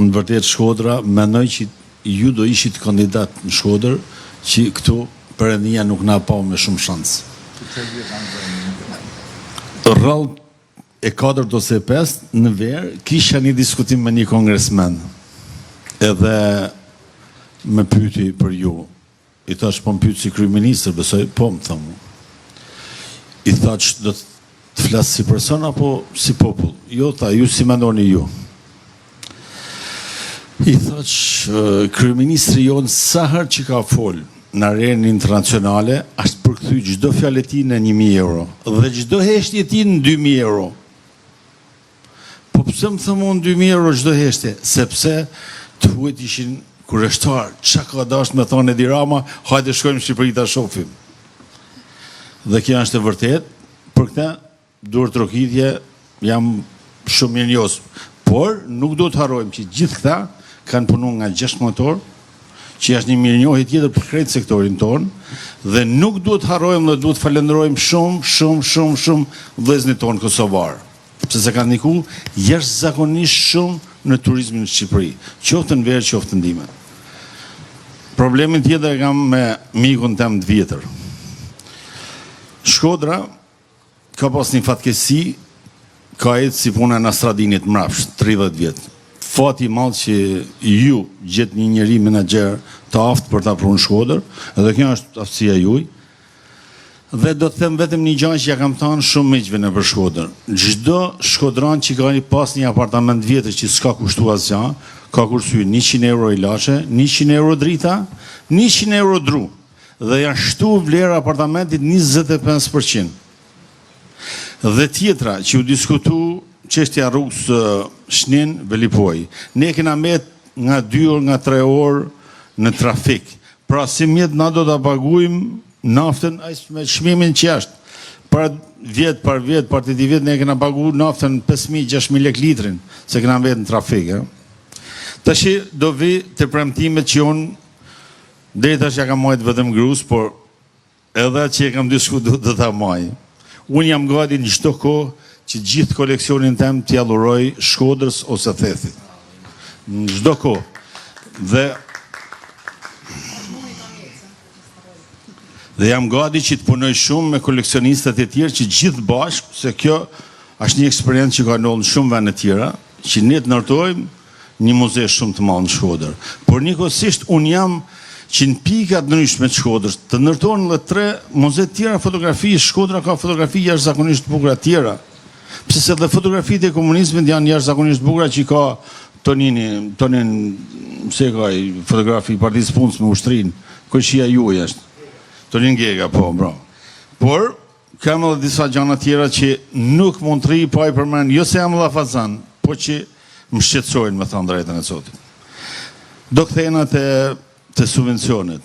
në vërtet Shkodra, mendoj që ju do ishit kandidat në Shkodër, që këtu Perëndia nuk na pa me shumë shans. Radhë e 4 ose 5, në verë, kisha një diskutim me një kongresmen, edhe me pyti për ju. I thash, po më pytë si kryeministër, besoj, po më thamu. I thash, do të flasë si person, apo si popull? Jo, tha, ju si mendoni ju. I thash, kryeministri jonë, sa herë që ka folë në arenën internacionale, është përkthy çdo fjalë e tij në 1.000 euro, dhe çdo heshtje e tij në 2.000 euro. Po pse më thëmon 2.000 euro çdo heshtje? Sepse të huajt ishin kurreshtar, çka ka dashur me thonë Edi Rama, hajde shkojmë në Shqipëri ta shohim. Dhe kjo është e vërtet, për këtë duhet trokitje, jam shumë mirënjohës. Por nuk do të harrojmë që gjithë këta kanë punuar nga 6 motor, që është një mirënjohje tjetër për krejt sektorin tonë, dhe nuk duhet harrojmë dhe duhet falenderojmë shumë vëllezërit tonë kosovar, sepse se kanë ndikuar jashtëzakonisht shumë në turizmin në Shqipëri, qoftë në verë, qoftë në dimër. Problemin tjetër e kam me mikun tem të vjetër. Shkodra ka pas një fatkeqësi, ka ecë si puna e Nastradinit mrapsht, 30 vjet. Fati i madh që ju gjet një njeri menaxher të aftë për ta prunë Shkodër, edhe kjo është aftësia juaj. Dhe do të them vetëm një gjë që ja kam thënë shumë miqve në për Shkodër. Çdo shkodran që ka pas një apartament vjetër që s'ka kushtuar asgjë, ka kursyer 100 euro ilaçe, 100 euro drita, 100 euro dru. Dhe janë shtu vlera apartamentit 25%. Dhe tjetra që u diskutu çështja rrugës Shnin Velipoj. Ne kena met nga 2 orë, nga 3 orë në trafik. Pra si mjet na do ta paguajmë naftën me çmimin që është. Para vjet, par 10 vjet ne kena paguar naftën 5.000-6.000 lekë litrin, se kena vetë në trafik, Tash do vi të premtimet që unë deri tash ja kam marrë vetëm grus, por edhe që e kam diskutuar do ta marr. Unë jam gati në çdo kohë që gjithë koleksionin tem t'ja dhuroj Shkodrës ose Thethit. Në çdo kohë. Dhe jam gati që të punoj shumë me koleksionistat e tjerë që gjithë bashkë, se kjo është një eksperiencë që ka ndodhur në shumë vende të tjera, që ne të ndërtojmë një muze shumë të madh në Shkodër. Por njëkohësisht unë jam që në pika të ndryshme të Shkodrës të ndërtojnë edhe 3 muze të tjera fotografi. Shkodra ka fotografi jashtëzakonisht të bukura të tjera. Pse se dhe fotografitë e komunizmit janë jashtëzakonisht bukura, që ka Tonin, pse ka fotografi i Partisë Punës me ushtrinë, koqia juaj është. Tonin Gega, po, bro. Por kam edhe disa gjëra tjera që nuk mund të rri pa i përmend, jo se jam llafazan, po që më shqetësojnë, me thënë drejtën e Zotit. Do kthehena te subvencionet.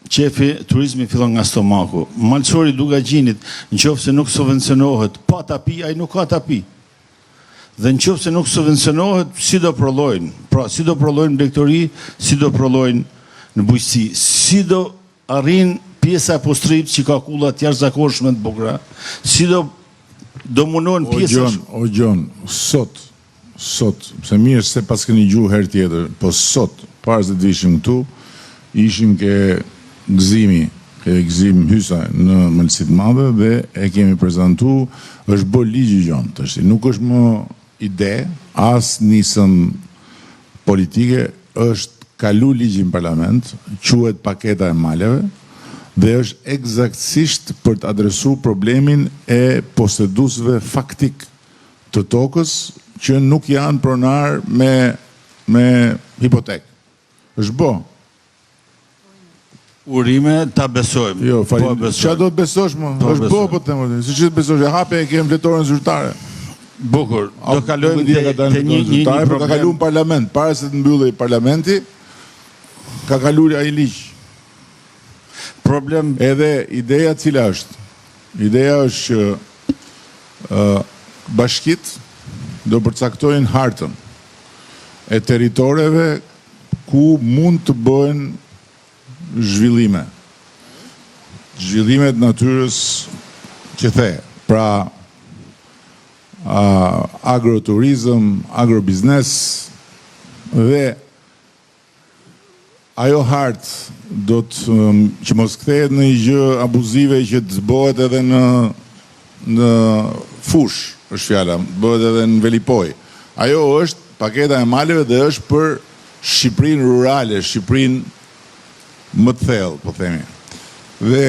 Qefi turizmi fillon nga stomaku. Malçori Dugagjinit, nëse nuk subvencionohet, pa tapi, ai nuk ka tapi. Dhe nëse nuk subvencionohet, si do prollojnë? Pra, si do prollojnë blegtori, si do prollojnë në bujqësi, si do arrin pjesa e postrit që ka kulla të jashtëzakonshme të bukura, si do mundohen pjesa. O Gjon, sot, pse mirë se pas keni gjuhë herë tjetër, po sot, para se të ishim këtu, ishim ke gëzim hysa në Malësit Madhe dhe e kemi prezentu, është bërë ligji Gjon, tash nuk është më ide, as nisëm politike, është kalu ligjin parlament, quhet paketa e maleve, dhe është eksaktësisht për të adresuar problemin e posedusve faktik të tokës që nuk janë pronar me hipotek. Është bo. Urime ta besojmë. Jo, qa do të besosh më? Është bo, po të temë. Si që të besosh, e hape e kemë fletorën zyrtare. Bukur, do kalojmë te një problem. Ka kalu në parlament, para se të mbyllej parlamenti, ka kalu ai ligj. Problem edhe ideja cila është. Ideja është që bashkit do përcaktojnë hartën e territoreve ku mund të bëhen zhvillime. Zhvillimet natyrës që the, pra agroturizm, agrobiznes dhe ajo hartë do të që mos kthehet në një gjë abuzive që të bëhet edhe në fush, është fjala, bëhet edhe në velipoj. Ajo është paketa e maleve dhe është për Shqipërinë rurale, Shqipërinë më të thellë, po themi. Dhe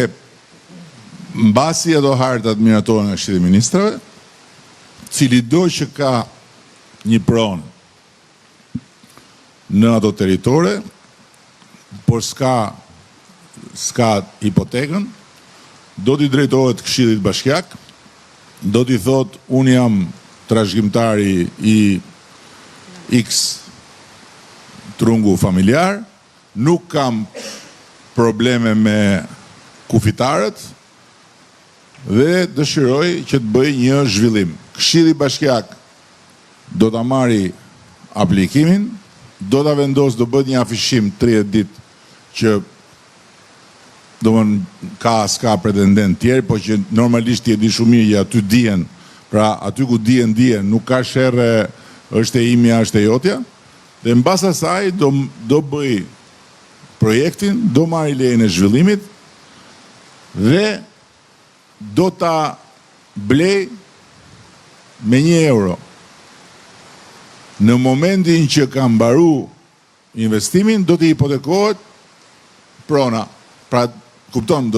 mbasi ato hartë admiratohen nga Këshilli i Ministrave, cili do që ka një pronë në ato territore, por s'ka hipotekën, do t'i drejtohet Këshillit Bashkiak, do t'i thot, unë jam trashëgimtari i X trungu familjar, nuk kam probleme me kufitarët, dhe dëshiroj që të bëj një zhvillim. Këshilli Bashkiak do t'a marri aplikimin, do t'a vendos, do bët një afishim 30 ditë që do më s'ka pretendent tjerë, po që normalisht t'i e di shumë mirë, aty dijen, pra aty ku dijen, nuk ka sherre, është e imja, është e jotja, dhe në basa saj do bëj projektin, do marri lejen e zhvillimit, dhe do t'a blej me €1. Në momentin që ka mbaru investimin, do t'i hipotekohet prona. Pra, kupton,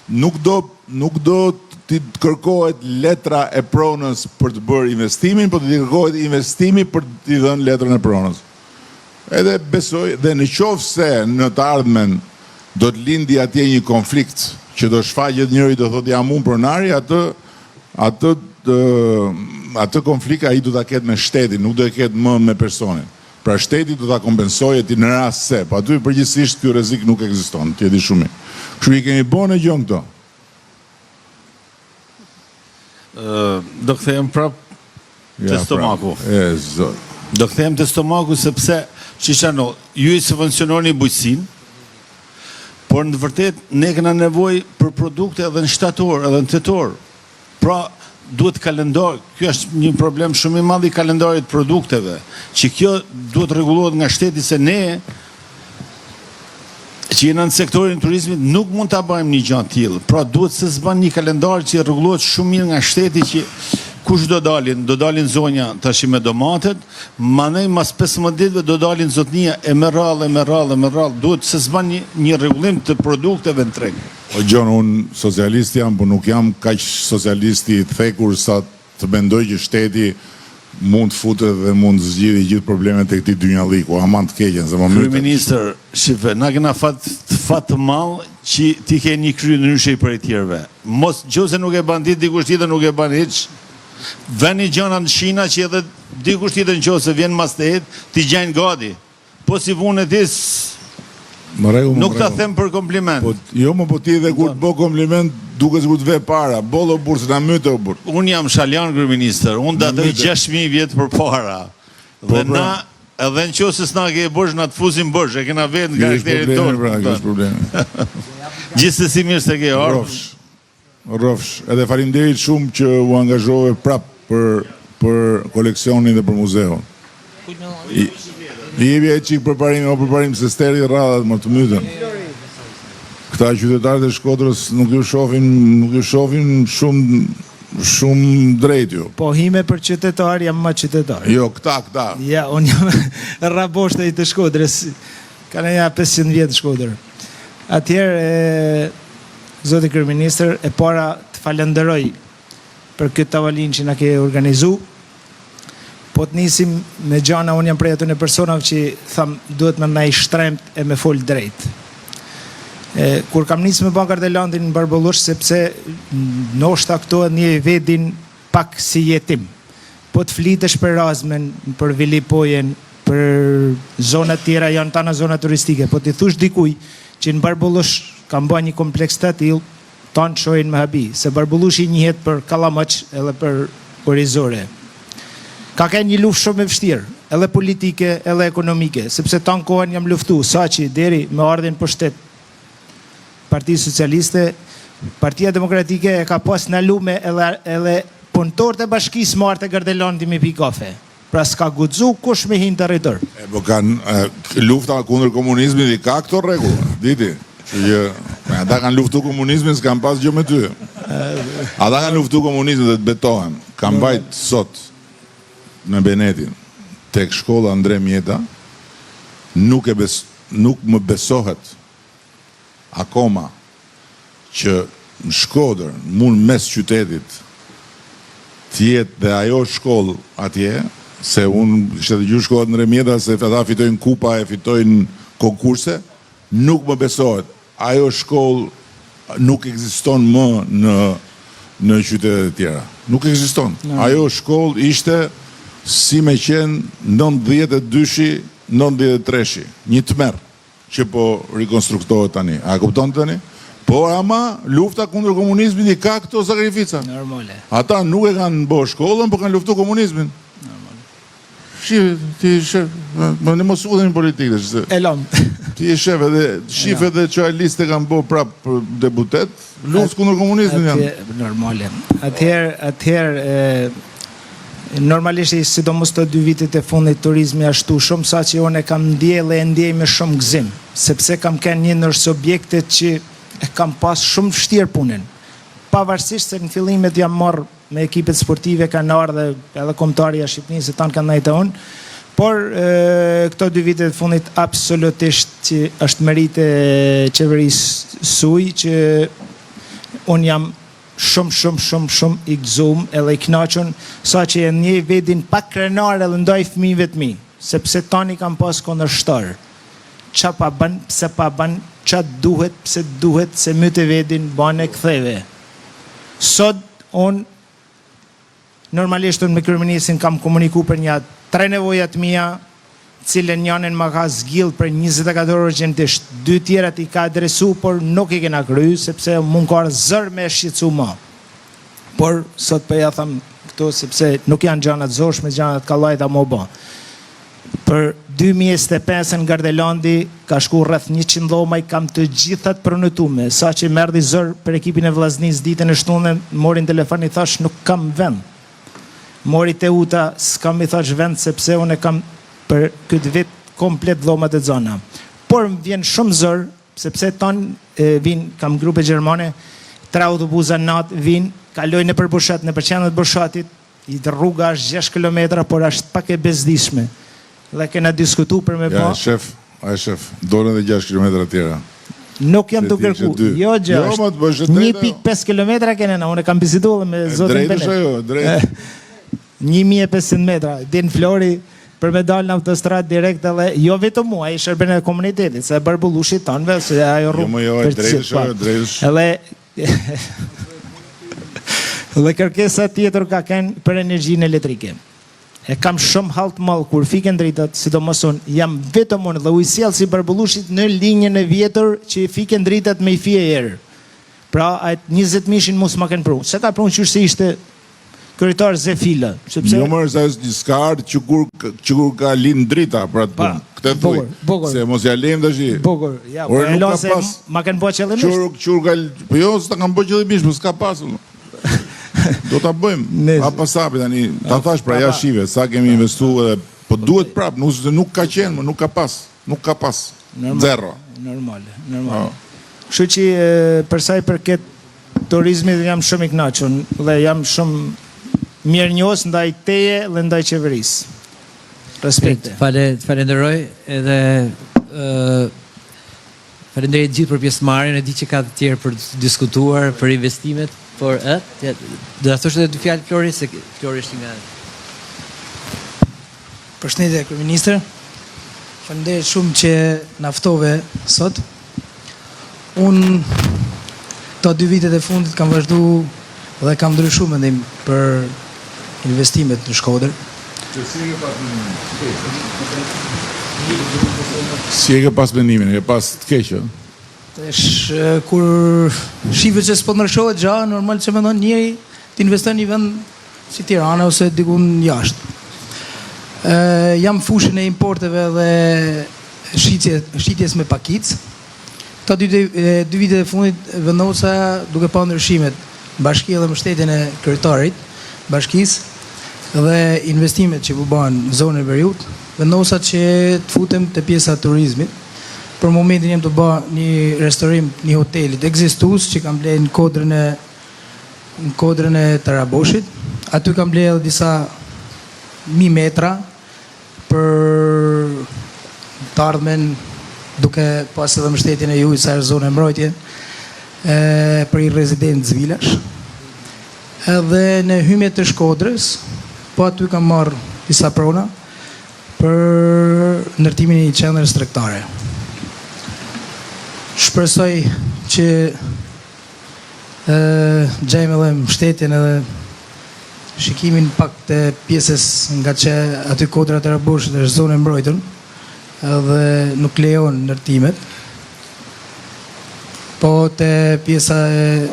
nuk do t'i kërkohet letra e pronës për të bërë investimin, po t'i kërkohet investimi për t'i dhënë letrën e pronës. Edhe besoj, dhe në qoftë se në të ardhmen do të lindi atje një konflikt që do shfaqet njëri do thotë jam unë pronari, atë konflikt ai do ta ketë me shtetin, nuk do e ketë më me personin. Pra shteti do ta kompensojë ti në rast se, po aty përgjithsisht ky rrezik nuk ekziston, ti e di shumë mirë. Kështu i kemi bënë gjën këto. Do kthehem prap te stomaku. Do kthehem te stomaku sepse Shishano, ju i subvenciononi bujqësinë, por në të vërtet ne kena nevojë për produkte edhe në shtator, edhe në tetor. Pra, duhet kalendar, kjo është një problem shumë i madh i kalendarit produkteve, që kjo duhet rregullohet nga shteti se ne që jena në sektorin turizmit nuk mund ta bëjmë një gjë të tillë. Pra duhet se s'ban një kalendar që rregullohet shumë mirë nga shteti që kush do dalin zonja tash me domatet, manej mas 15 ditëve do dalin zotnia e me rrallë, duhet se s'ban një rregullim të produkteve në treg. O Gjon, unë socialist jam, por nuk jam kaq socialisti i thekur sa të mendoj që shteti mund të futet dhe mund të zgjidhë gjithë problemet e këtij dynjalliku, aman të keqen, se më mytet. Kryeministër, shife, na kena fat të mall që ti ke një kry ndryshe i prej tjerëve. Mos nëse nuk e ban ditë, dikush tjetër nuk e ban hiç. Veni gjëna në Shina që edhe dikush tjetër nëse vjen mas të jetë, ti gjajnë gati. Po si punë ti nuk ta them për kompliment. Jo, po ti dhe kur të bë kompliment duke sikur të ve para. Bollo burr, na mytë o burr. Unë jam Shaljan kryeministër, unë datoj 6000 vjet përpara. Dhe na edhe nëse s'na ke bosh na të fuzim bosh, e kena vetë nga karakterin tonë. Pra, kjo është problemi. Gjithsesi mirë se ke ardhur. Rrofsh, edhe faleminderit shumë që u angazhove prap për koleksionin dhe për muzeun. I jebi e qikë përparim se steri radhat më të mytën. Këta qytetarët e Shkodrës nuk ju shohin shumë shumë drejt ju. Po hime për qytetar, jam ma qytetar. Jo, këta. Ja, unë jam raboshta i të Shkodrës. Ka në ja 500 vjetë Shkodrë. Atëherë, Zoti Kryeministër, e para të falenderoj për këtë tavolin që na ke organizu. Po të nisim me gjana, unë jam prej atyre personave që thamë duhet me ndaj shtremt e me fol drejt. Kur kam nisë me Bankar dhe Landin në Barbolush, sepse ndoshta këto një vedin pak si jetim. Po të flitesh për Razmen, për Vilipojen, për zonat tjera, janë tana zonat turistike, po të thush dikuj që në Barbolush kam ba një kompleks të atil, tanë të shojnë me habi, se Barbolushi njëhet për Kalamaq edhe për Orizore. Ka ka një luft shumë e vështirë, edhe politike, edhe ekonomike, sepse tanë kohën jam luftu, sa që deri me ardhin për shtet Partia Socialiste, Partia Demokratike e ka pas në lume edhe punëtorët e bashkisë marrë të Gardelandi me pi kafe. Pra s'ka guxu kush me hinë territor. Po kanë lufta kundër komunizmit i ka këto rregulla, diti. Ata kanë luftu komunizmin, s'kan pas gjë me ty. Ata kanë luftu komunizmin dhe të betohen. Kanë bajt sot në Benetin tek shkolla Andre Mjeta, nuk më besohet akoma që në Shkodër, mund mes qytetit tjetë dhe ajo shkollë atje, se unë ishte të gjuhë shkollat në Remjeta, se ata fitojnë kupa e fitojnë konkurse, nuk më besohet. Ajo shkollë nuk ekziston më në qytetet e tjera. Nuk ekziston. Ajo shkollë ishte si me qenë 92-shi, 93-shi, një tmerë që po rekonstruktohet tani. A kupton tani? Por ama lufta kundër komunizmit i ka këto sakrifica. Normale. Ata nuk e kanë bo shkollën, po kanë luftu komunizmin. Ti shef, më në mos udhën politikë. Elon. Ti e shef edhe, shif edhe që a liste kanë bo prap për deputet, luft kundër komunizmin janë. Normale. Atëherë, normalisht i sidomos të 2 vitet e fundit turizmi ashtu shumë, sa që unë e kam ndjej me shumë gëzim, sepse kam kënë një nërës objektet që e kam pas shumë vështirë punën. Pavarësisht se në fillimet jam marrë me ekipet sportive, kanë ardhe edhe kombëtarja Shqipëni, se tanë kanë najtë unë, por këto 2 vitet e fundit absolutisht që është merite qeverisë suj, që unë jam shumë i gëzum edhe i knaqën, sa që e një vedin pak krenar edhe ndaj fëmijëve të mi, sepse tani kam pas kundërshtar. Qa pa bën, pse pa bën, qa duhet, pse duhet, se mytë vedin bane këtheve. Sot, unë, normalisht unë me kryeministin kam komuniku për një 3 nevojat mia, cilën njënën ma ka zgjil për 24 orë urgentisht, 2 tjerat i ka adresu, por nuk i kena kryu, sepse mund ka zër me shqetësu ma. Por, sot për ja tham këto, sepse nuk janë gjanat zoshme, gjanat kallajta më ba. Për 2025 në Gardelandi, ka shku rreth 100 dhomaj, kam të gjithat pronotume, sa që merdi zër për ekipin e Vllaznis ditën e shtunën, morin telefon i thash nuk kam vend. Mori te uta, s'kam i thash vend, sepse unë e kam për këtë vit komplet dhomat e zona. Por më vjen shumë zër, sepse tonë vinë, kam grupe gjermane, 3 autobuza natë vinë, kalojnë në për Bushat, në përqendet Bushatit, i të rruga është 6 km, por është pak e bezdishme. Dhe kena diskutu për me ba... Ja, shef, dole dhe 6 km tjera. Nuk jam të kërku. Jo, gjë, është 1.5 km kene na, unë kam bizitu dhe me zotin Benet. Drejtë është ajo, drejtë. 1500 metra, din Flori, për me dalë në autostrat direkt edhe, jo vetëm mua, i shërben e komunitetit, se Barbolushi tanëve, se ajo rrugë. Jo, drejtë. Dhe kërkesa tjetër ka kënë për energjinë elektrike. E kam shumë halt malë, kur fiken dritat, sidomos unë, jam vetëm unë dhe ujësjel si Barbolushit në linjën e vjetër që i fiken dritat me i fije erë. Pra, 20.000 mos ma kënë prunë. Se ka prunë qërë se ishte kryetar Zefila. Jo mërë sa është s'ka ardhë që kur ka linë drita për atë punë. Këtë thuj. Se mos ja lejmë të shi. Bogur, ja, për e lonë se ma kënë bo qëllimisht. Po jo, s'ta kanë bo qëllimisht, më s'ka pasë. Do t'a bëjmë, a pasapi tani, ta thash pra ja shive, sa kemi investu edhe, po duhet prap, nuk ka qenë, nuk ka pas, zero. Normale. Kështu që përsaj përket turizmit jam shumë i kënaqur dhe jam shumë mirënjohës ndaj teje dhe ndaj qeverisë. Respekte. Falenderoj edhe falenderoj gjithë për pjesëmarrjen, e di që ka të tjerë për të diskutuar për investimet, por do ta thosh edhe dy fjalë Flori, se Flori është nga. Përshëndetje kryeministër. Faleminderit shumë që na ftove sot. Unë këto 2 vitet e fundit kam vazhdu dhe kam ndryshuar mendim për investimet në Shkodër. Si e ke pas mendimin, e ke pas të keqë? Kur shifet që s'po ndryshohet gjë, normal që mendon njëri të investon në një vend si Tirana ose dikun jashtë. Jam fushën e importeve dhe shitjes me pakic. Këto 2 vitet e fundit vendosa duke pa ndryshimet bashkia dhe mbështetjen e kryetarit bashkisë dhe investimet që bëhen në zonën e Veriut, vendosa që të futem te pjesa e turizmit. Për momentin jam të bëj një restaurim një hotelit ekzistues që kam blerë në kodrën e Taraboshit. Aty kam blerë edhe disa 1000 metra për të ardhmen duke pas edhe mbështetjen e juaj sa zonë e mbrojtje për i rezident Zvilash. Edhe në hymjet të Shkodrës, po aty kam marrë disa prona për ndërtimin e një qendrës tregtare. Shpresoj që gjejmë edhe mbështetjen edhe shikimin pak të pjesës nga që aty kodra të Taraboshit është zonë e mbrojtur edhe nuk lejon ndërtimet. Po të pjesa e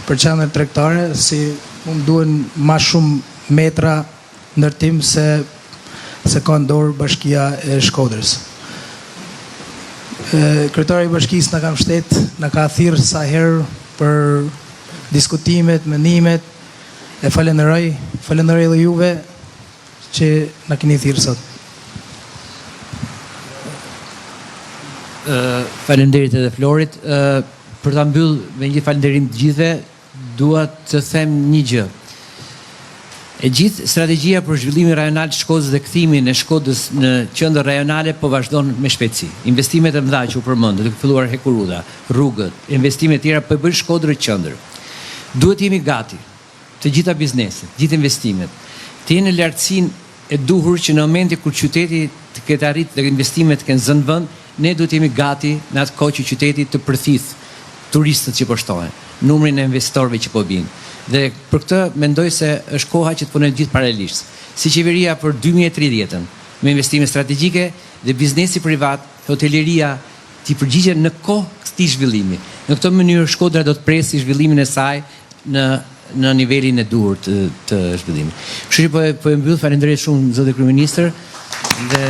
për qendrën tregtare, si mund duhen ma shumë metra ndërtim se ka ndorë bashkia e Shkodrës. Kryetari i bashkisë na ka mbështet, na ka thirrë sa herë për diskutimet, mendimet. E falenderoj edhe juve që na keni thirrë sot. Falenderit edhe Florit. Për ta mbyll me një falenderim të gjithëve, dua të them një gjë. E gjithë strategjia për zhvillimin rajonal të Shkodrës dhe kthimin e Shkodrës në qendër rajonale po vazhdon me shpejtësi. Investimet e mëdha që u përmendën, duke filluar Hekuruda, rrugët, investimet tjera po bëjnë Shkodrën qendër. Duhet jemi gati, të gjitha bizneset, gjithë investimet, të jenë në lartësinë e duhur që në momentin kur qyteti të ketë arritë dhe investimet të kenë zënë vend, ne duhet jemi gati në atë kohë që qyteti të përthith turistët që po shtohen, numrin e investitorëve që po vinë. Dhe për këtë mendoj se është koha që të punojmë gjithë paralelisht. Si qeveria për 2030-ën, me investime strategjike dhe biznesi privat, hoteleria të përgjigjen në kohë këtij zhvillimi. Në këtë mënyrë Shkodra do të presi zhvillimin e saj në nivelin e duhur të zhvillimit. Kështu që po e mbyll, falenderoj shumë zoti kryeministër dhe